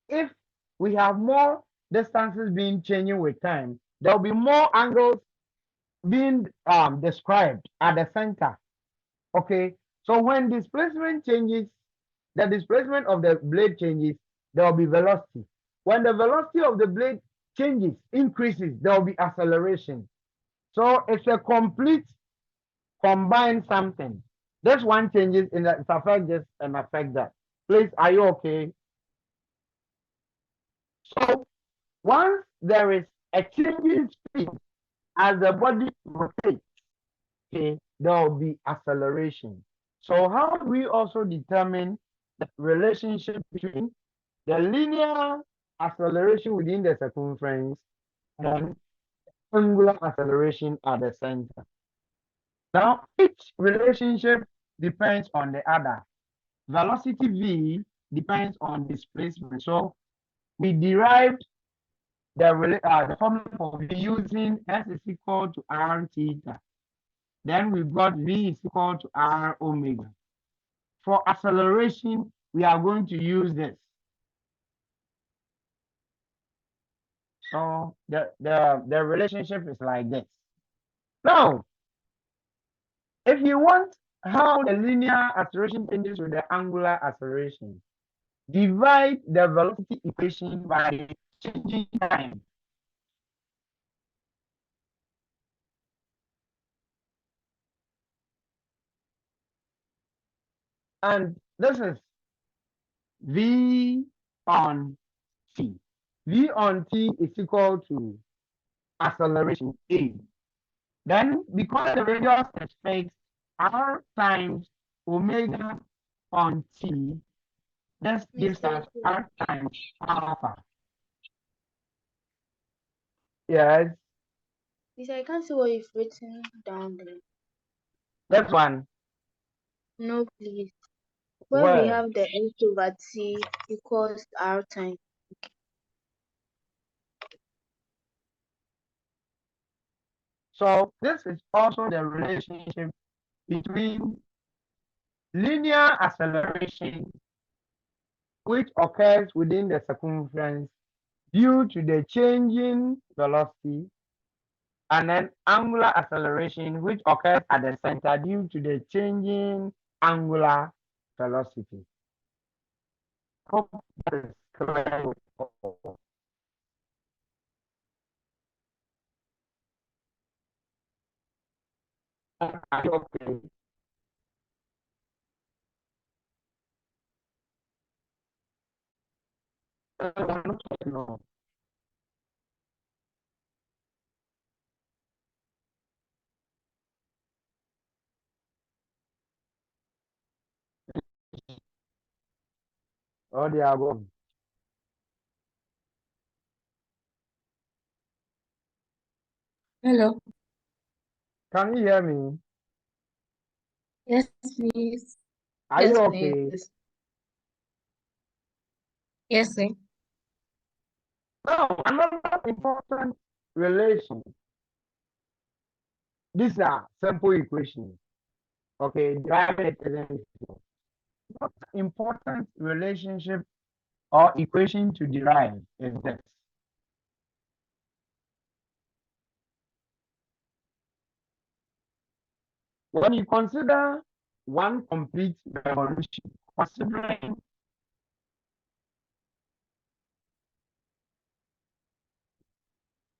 If we have more distances being changing with time, there will be more angles being described at the center. Okay, so when displacement changes, the displacement of the blade changes, there will be velocity. When the velocity of the blade changes, increases, there will be acceleration. So it's a complete combined something. This one changes in that it affects this and affect that. Please, are you okay? So once there is a change in speed as the body rotates, okay, there will be acceleration. So how do we also determine the relationship between the linear acceleration within the circumference and angular acceleration at the center? Now, each relationship depends on the other. Velocity v depends on displacement. So we derived the formula for v using s is equal to r theta. Then we got v is equal to r omega. For acceleration, we are going to use this. So the relationship is like this. Now, if you want how the linear acceleration changes with the angular acceleration, divide the velocity equation by changing time. And this is V on T. V on T is equal to acceleration A. Then, because the radius is fixed, R times omega on T, this gives us R times alpha. Yes, Please, I can't see what you've written down there. that's one. No, please. Where we Where? have the h over t equals r times. So this is also the relationship between linear acceleration, which occurs within the circumference due to the changing velocity, and then angular acceleration, which occurs at the center due to the changing angular velocity. Hope that is clear with all. Are you okay? No. All the above. Hello. Can you hear me? Yes, please. Are Yes, you okay? please. Yes, sir. Now, another important relation. These are simple equations. Okay, deriving it isn't difficult. What important relationship or equation to derive is this? When you consider one complete revolution, considering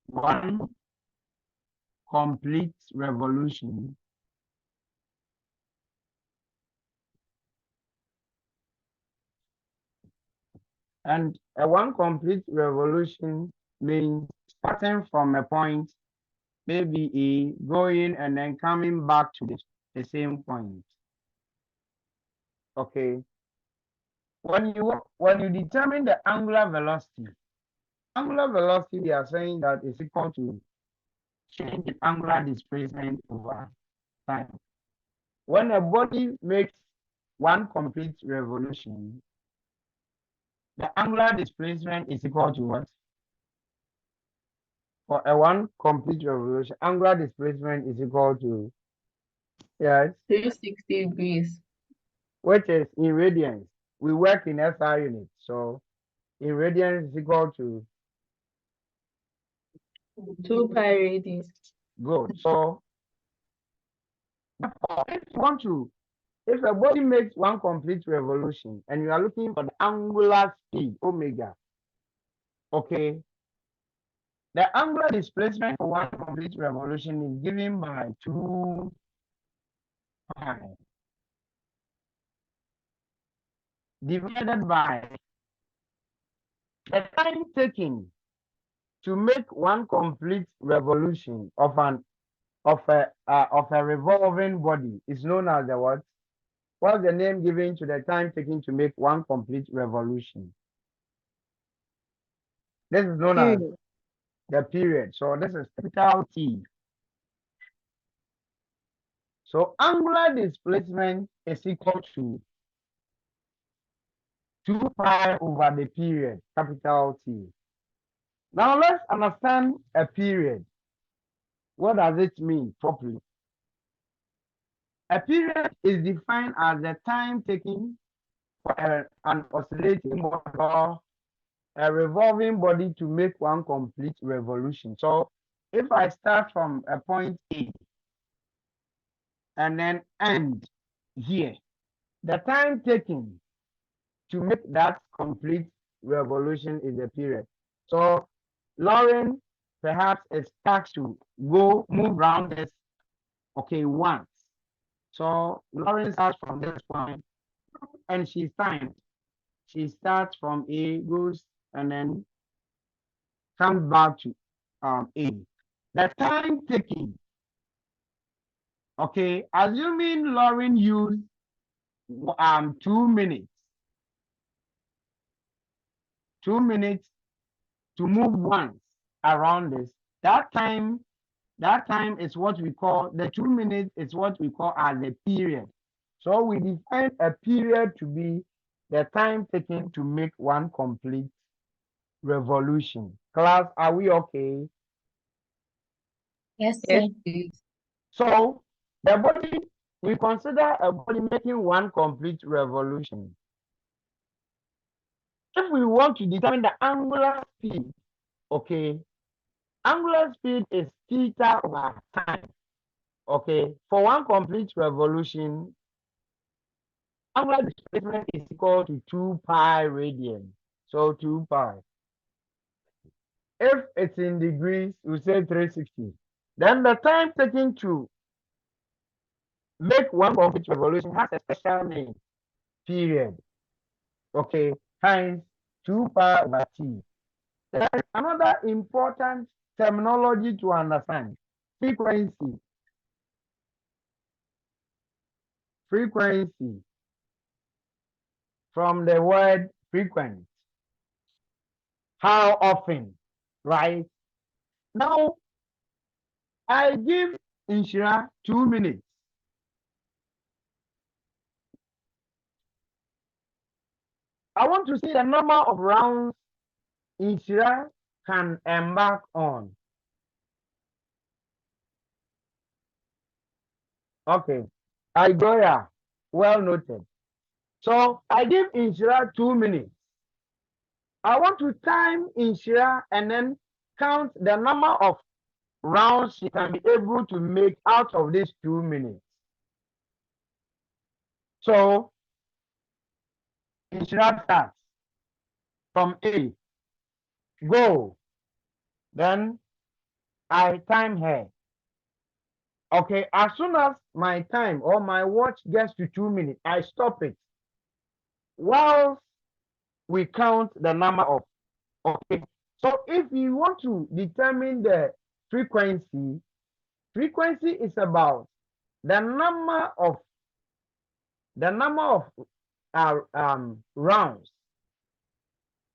one complete revolution, and a one complete revolution means starting from a point maybe A, going and then coming back to the same point. Okay. When you determine the angular velocity we are saying that is equal to change in angular displacement over time. When a body makes one complete revolution, the angular displacement is equal to what? For a one complete revolution, angular displacement is equal to, yes, 360 degrees. which is in radians. We work in SI units, so in radians is equal to 2 pi radians. good. So if a body makes one complete revolution and you are looking for the angular speed, omega, okay, the angular displacement for one complete revolution is given by 2 pi divided by the time taken to make one complete revolution of a revolving body is known as the what? What's the name given to the time taken to make one complete revolution? This is known as Period. the period. So this is capital T. So angular displacement is equal to 2 pi over the period, capital T. Now let's understand a period. What does it mean properly? A period is defined as the time taken for an oscillating body or a revolving body to make one complete revolution. So if I start from a point A and then end here, the time taken to make that complete revolution is the period. So Lauren perhaps is tasked to move around this, okay, once. So Lauren starts from this point and she's timed. She starts from A, goes and then comes back to A. The time taken, okay, assuming Lauren used 2 minutes, 2 minutes to move once around this, that time is what we call, the 2 minutes is what we call as the period. So we define a period to be the time taken to make one complete revolution. Class, are we okay? Yes, Yes, sir. please. So the body, we consider a body making one complete revolution. If we want to determine the angular speed, okay, angular speed is theta over time. Okay, for one complete revolution, angular displacement is equal to 2 pi radian. So 2 pi. If it's in degrees, we say 360. Then the time taken to make one complete revolution has a special name, period. Okay, times 2 pi over t. There is another important terminology to understand. Frequency. Frequency. From the word frequent. How often, right? Now, I give Inshira 2 minutes. I want to see the number of rounds Inshira can embark on. Okay, Igoya, well noted. So I give Inshira 2 minutes. I want to time Inshira and then count the number of rounds she can be able to make out of these 2 minutes. So Inshira starts from A, go. Then I time her. Okay, as soon as my time or my watch gets to 2 minutes, I stop it. Whilst we count the number of, okay. So if you want to determine the frequency, Frequency is about the number of rounds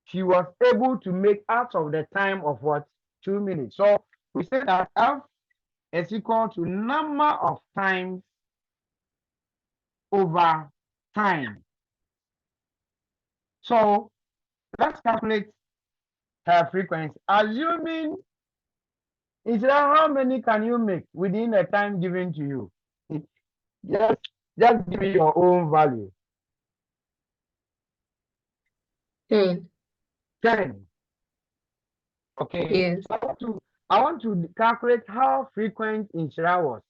she was able to make out of the time of what? 2 minutes. So we say that F is equal to number of times over time. So let's calculate her frequency. Assuming, how many can you make within the time given to you? Just give me your own value. 10. 10. Okay. Yes. So I want to calculate how frequent Inshira was.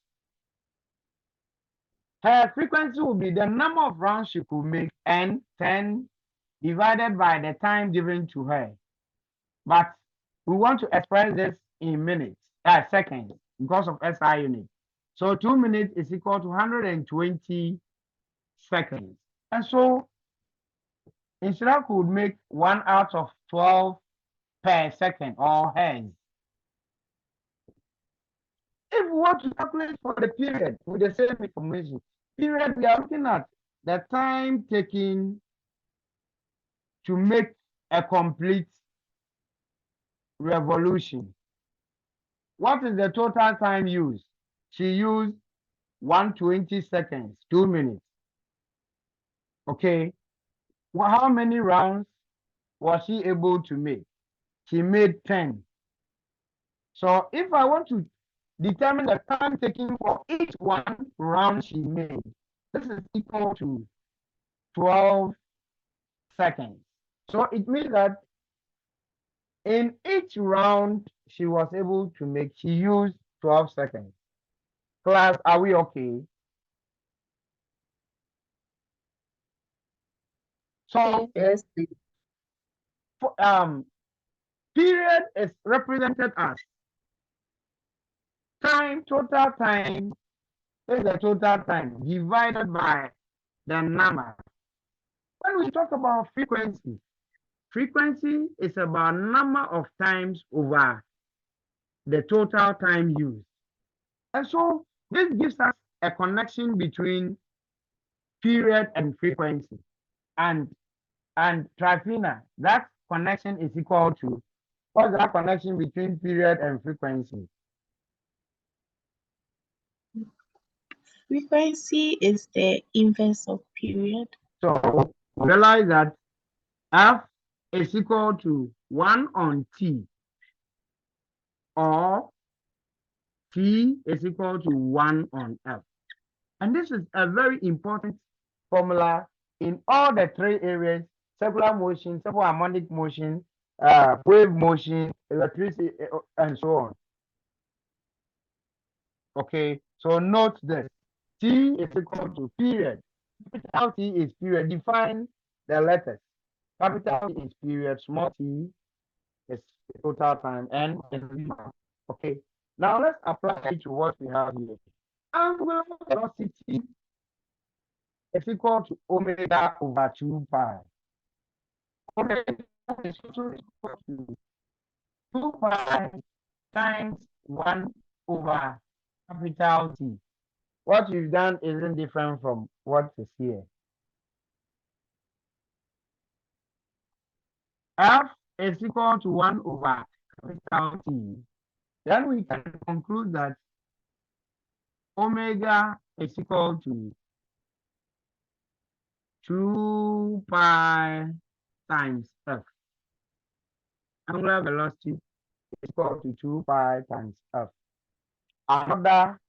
Her frequency will be the number of rounds she could make and 10 divided by the time given to her. But we want to express this in minutes, seconds, because of SI unit. So 2 minutes is equal to 120 seconds. And so Inshira could make 1 out of 12 per second or hertz. If we want to calculate for the period with the same information, period, we are looking at the time taken to make a complete revolution. What is the total time used? She used 120 seconds, 2 minutes. Okay. Well, how many rounds was she able to make? She made 10. So if I want to determine the time taken for each one round she made, this is equal to 12 seconds. So it means that in each round she was able to make, she used 12 seconds. Class, are we okay? So Yes. period is represented as time, total time, is the total time divided by the number. When we talk about frequency, frequency is about number of times over the total time used. And so this gives us a connection between period and frequency. And Trifina, that connection is equal to, what's that connection between period and frequency? Frequency is the inverse of period. So realize that F is equal to 1 on T, or T is equal to 1 on F. And this is a very important formula in all the 3 areas: circular motion, simple harmonic motion, wave motion, electricity, and so on. Okay, so note this. T is equal to period. Capital T is period. Define the letters. Capital T is period, small t is total time, and okay. Now let's apply it to what we have here. Angular velocity is equal to omega over 2 pi. Omega is also equal to 2 pi times 1 over capital T. What you've done isn't different from what is here. F is equal to 1 over capital T. Then we can conclude that omega is equal to 2 pi times F. Angular velocity is equal to 2 pi times F. Another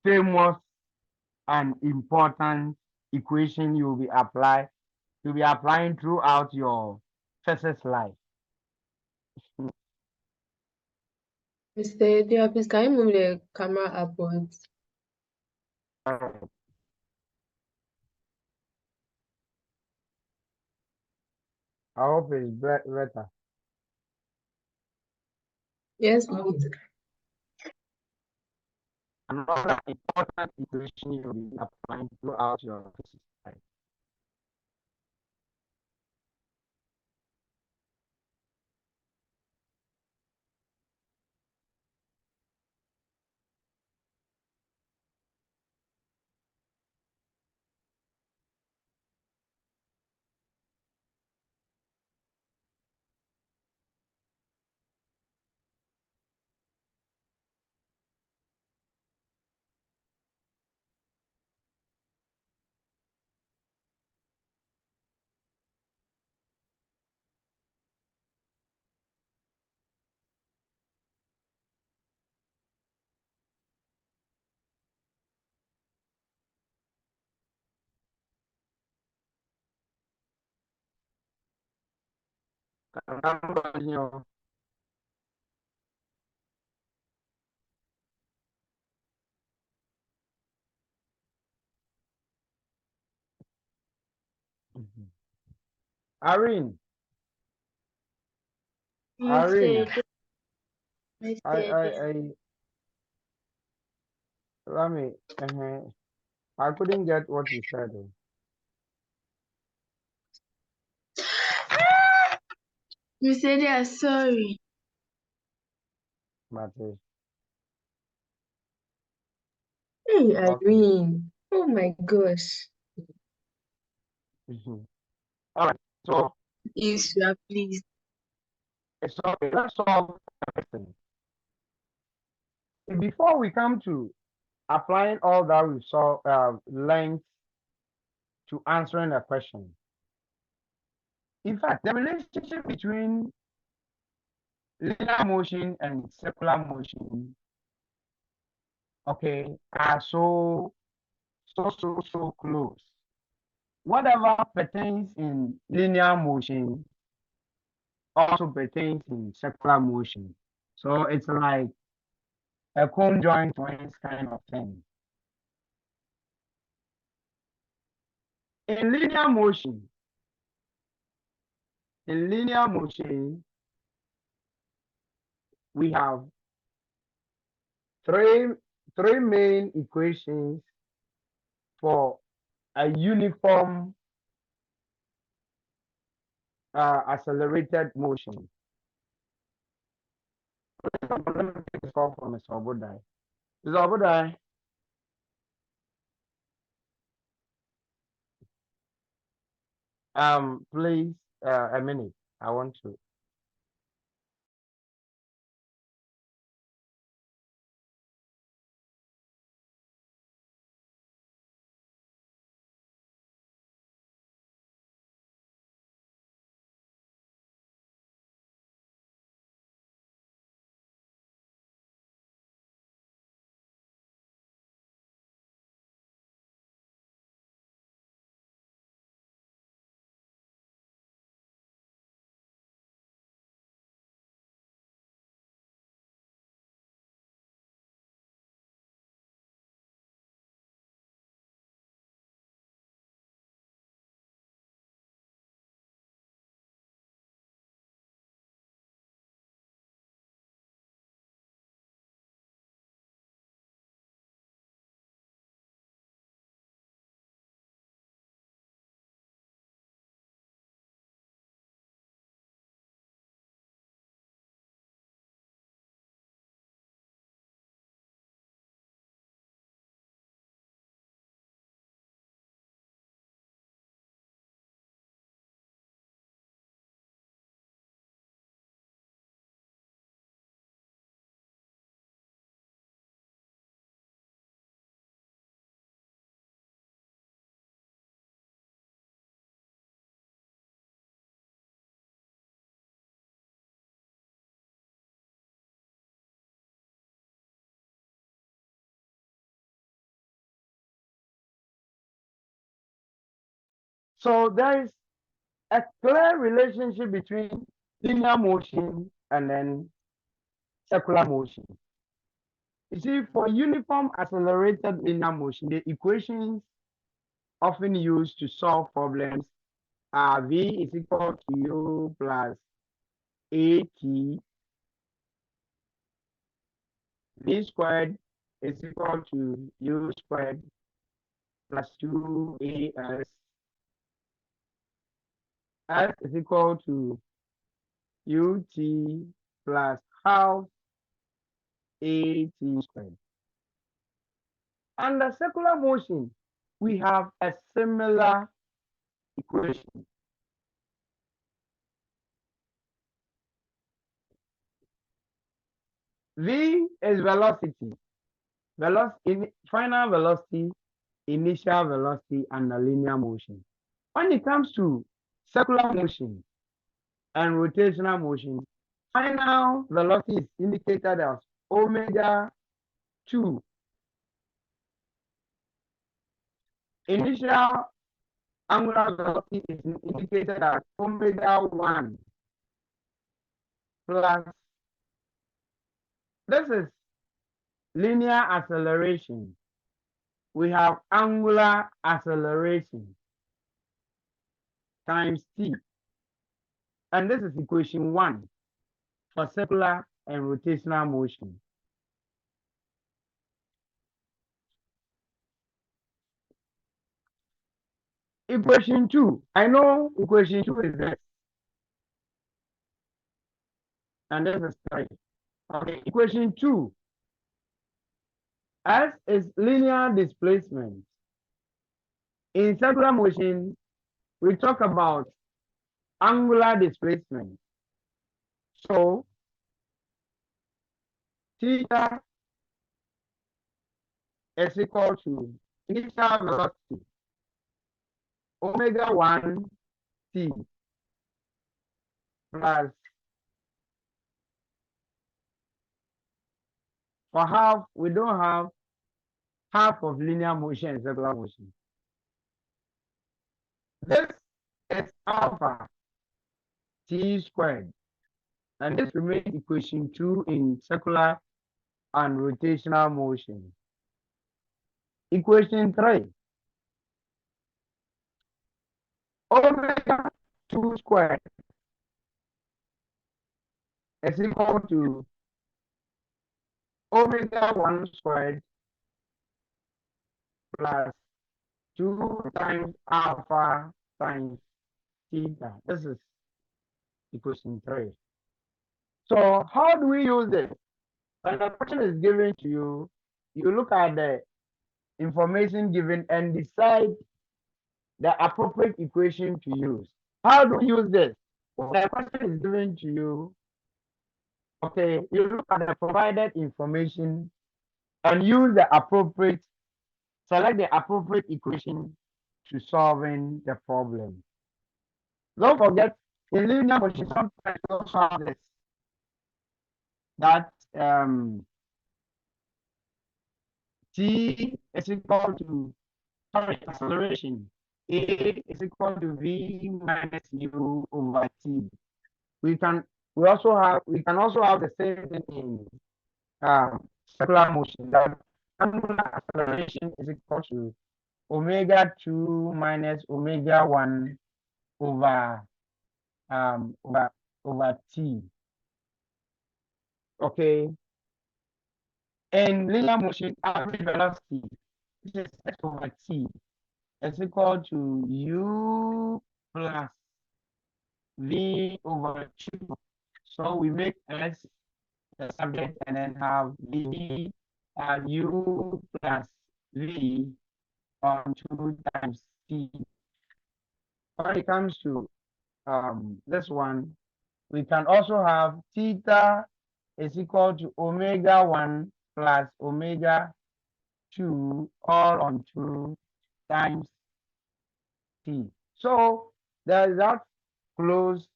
famous and important equation you'll be applying throughout your physics life. Mr. Dia, please can you move the camera upwards? I hope it's better. Yes, please. Another important equation you'll be applying throughout your physics life. Irene, Mr. Irene, I, Mr. I, I, let me, I couldn't get what you said. Mr. Dear, sorry. But Hey, okay. Irene. Oh my gosh. All right. So Yes, you are pleased. it's okay. Let's solve everything. Before we come to applying all that we saw learned to answering a question. In fact, the relationship between linear motion and circular motion, okay, are so close. Whatever pertains in linear motion also pertains in circular motion. So it's like a conjoint twins kind of thing. In linear motion, in linear motion, we have three three main equations for a uniform accelerated motion. Let me take this call from Mr. Obodai. Mr. Obodai, please, a minute. I want to. So there is a clear relationship between linear motion and then circular motion. You see, for uniform accelerated linear motion, the equations often used to solve problems are V is equal to U plus AT, V squared is equal to U squared plus 2AS, S is equal to UT plus half AT squared. Under circular motion, we have a similar equation. V is velocity, final velocity, initial velocity, and the linear motion. When it comes to circular motion and rotational motion, final velocity is indicated as omega 2. Initial angular velocity is indicated as omega 1. plus, this is linear acceleration. We have angular acceleration times t. And this is equation 1 for circular and rotational motion. Equation 2. I know equation 2 is this. And this is 3. Okay, equation 2. S is linear displacement. In circular motion, we talk about angular displacement. So, theta is equal to initial velocity omega 1 t plus, for half, we don't have half of linear motion in circular motion. This is alpha t squared. And this remains equation 2 in circular and rotational motion. Equation 3. Omega 2 squared is equal to omega 1 squared plus 2 times alpha times theta. This is equation 3. So how do we use this? When a question is given to you, you look at the information given and decide the appropriate equation to use. How do we use this? When a question is given to you, okay, you look at the provided information and use the appropriate, select the appropriate equation to solving the problem. Don't forget, in linear motion, sometimes you also have this, that t is equal to, sorry, acceleration. A is equal to v minus u over t. We can also have the same thing in circular motion. That angular acceleration is equal to omega 2 minus omega 1 over over t. Okay. In linear motion, average velocity, which is s over t, is equal to u plus v over 2. So we make s the subject and then have v u plus v on 2 times t. When it comes to this one, we can also have theta is equal to omega 1 plus omega 2 all on 2 times t. So there is that close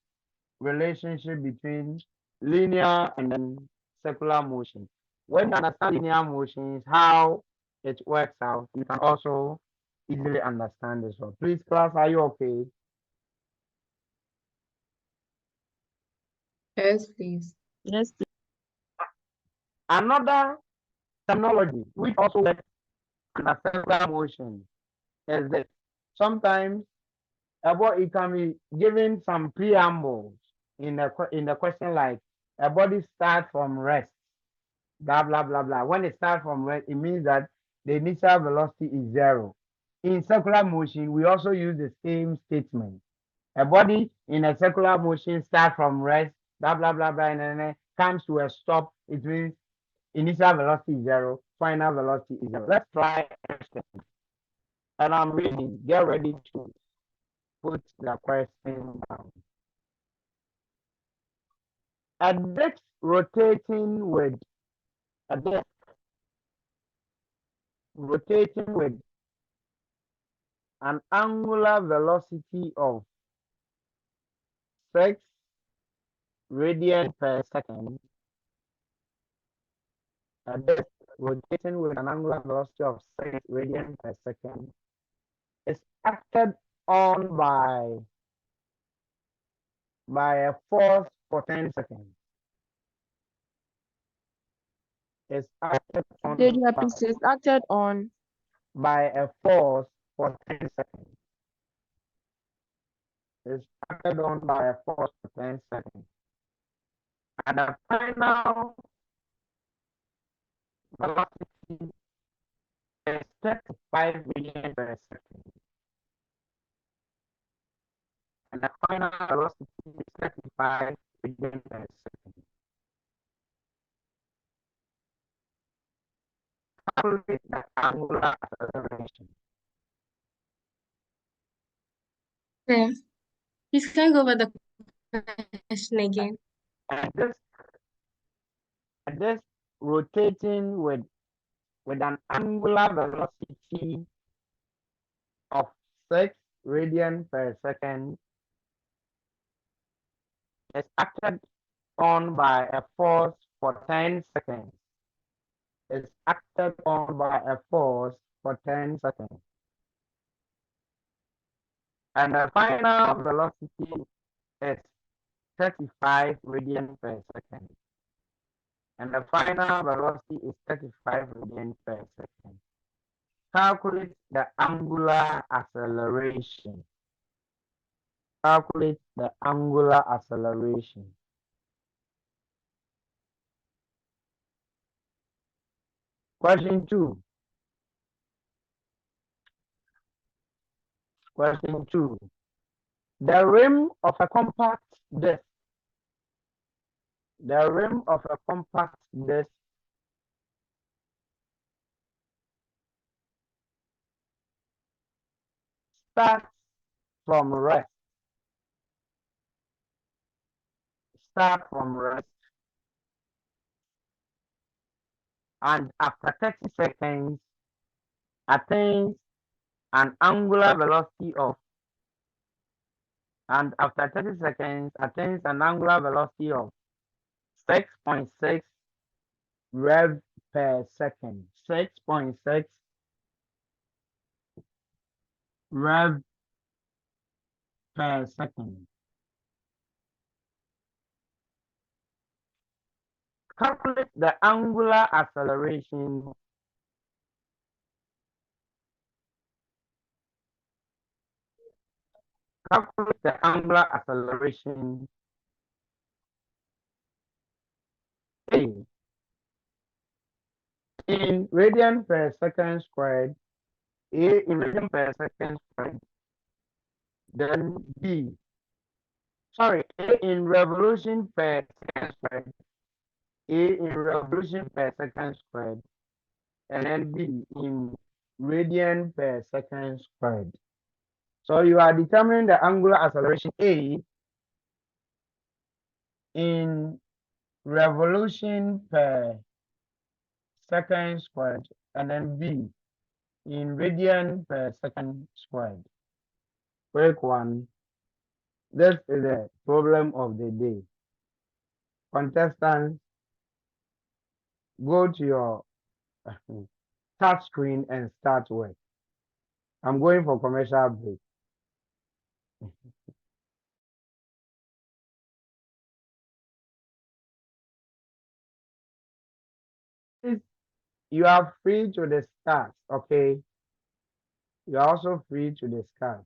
relationship between linear and then circular motion. When you understand linear motions, how it works out, you can also easily understand this one. Please, class, are you okay? Yes, please. Yes, Another terminology which also works under circular motion is this. Sometimes it can be given some preambles in the question, like a body starts from rest, blah blah blah blah. When it starts from rest, it means that the initial velocity is 0. In circular motion, we also use the same statement. A body in a circular motion starts from rest, blah blah blah blah, and then comes to a stop. It means initial velocity is 0, final velocity is 0. Let's try question. And I'm reading. Get ready to put the question down. A disc rotating with a disc rotating with an angular velocity of 6 radians per second. A disc rotating with an angular velocity of 6 radians per second is acted on by a force for 10 seconds. is acted on Deja, please, is acted on by a force for 10 seconds. Is acted on by a force for 10 seconds. And the final velocity is 35 radians per second. And the final velocity is 35 radians per second. Calculate the angular acceleration. Okay. Please can you go over the question again. And this rotating with an angular velocity of 6 radians per second is acted on by a force for 10 seconds. Is acted on by a force for 10 seconds. And the final velocity is 35 radians per second. And the final velocity is 35 radians per second. Calculate the angular acceleration. Calculate the angular acceleration. Question 2. Question 2. The rim of a compact disc. The rim of a compact disc starts from rest. Start from rest. And after 30 seconds, attains an angular velocity of 6.6 rev per second. 6.6 rev per second. Calculate the angular acceleration A in radian per second squared, A in radian per second squared, then B, sorry, A in revolution per second squared, A in revolution per second squared, and then B in radian per second squared. So you are determining the angular acceleration A in revolution per second squared, and then B in radian per second squared. Break 1. This is the problem of the day. Contestants, go to your touch screen and start work. I'm going for commercial break. You are free to discuss, okay? You are also free to discuss.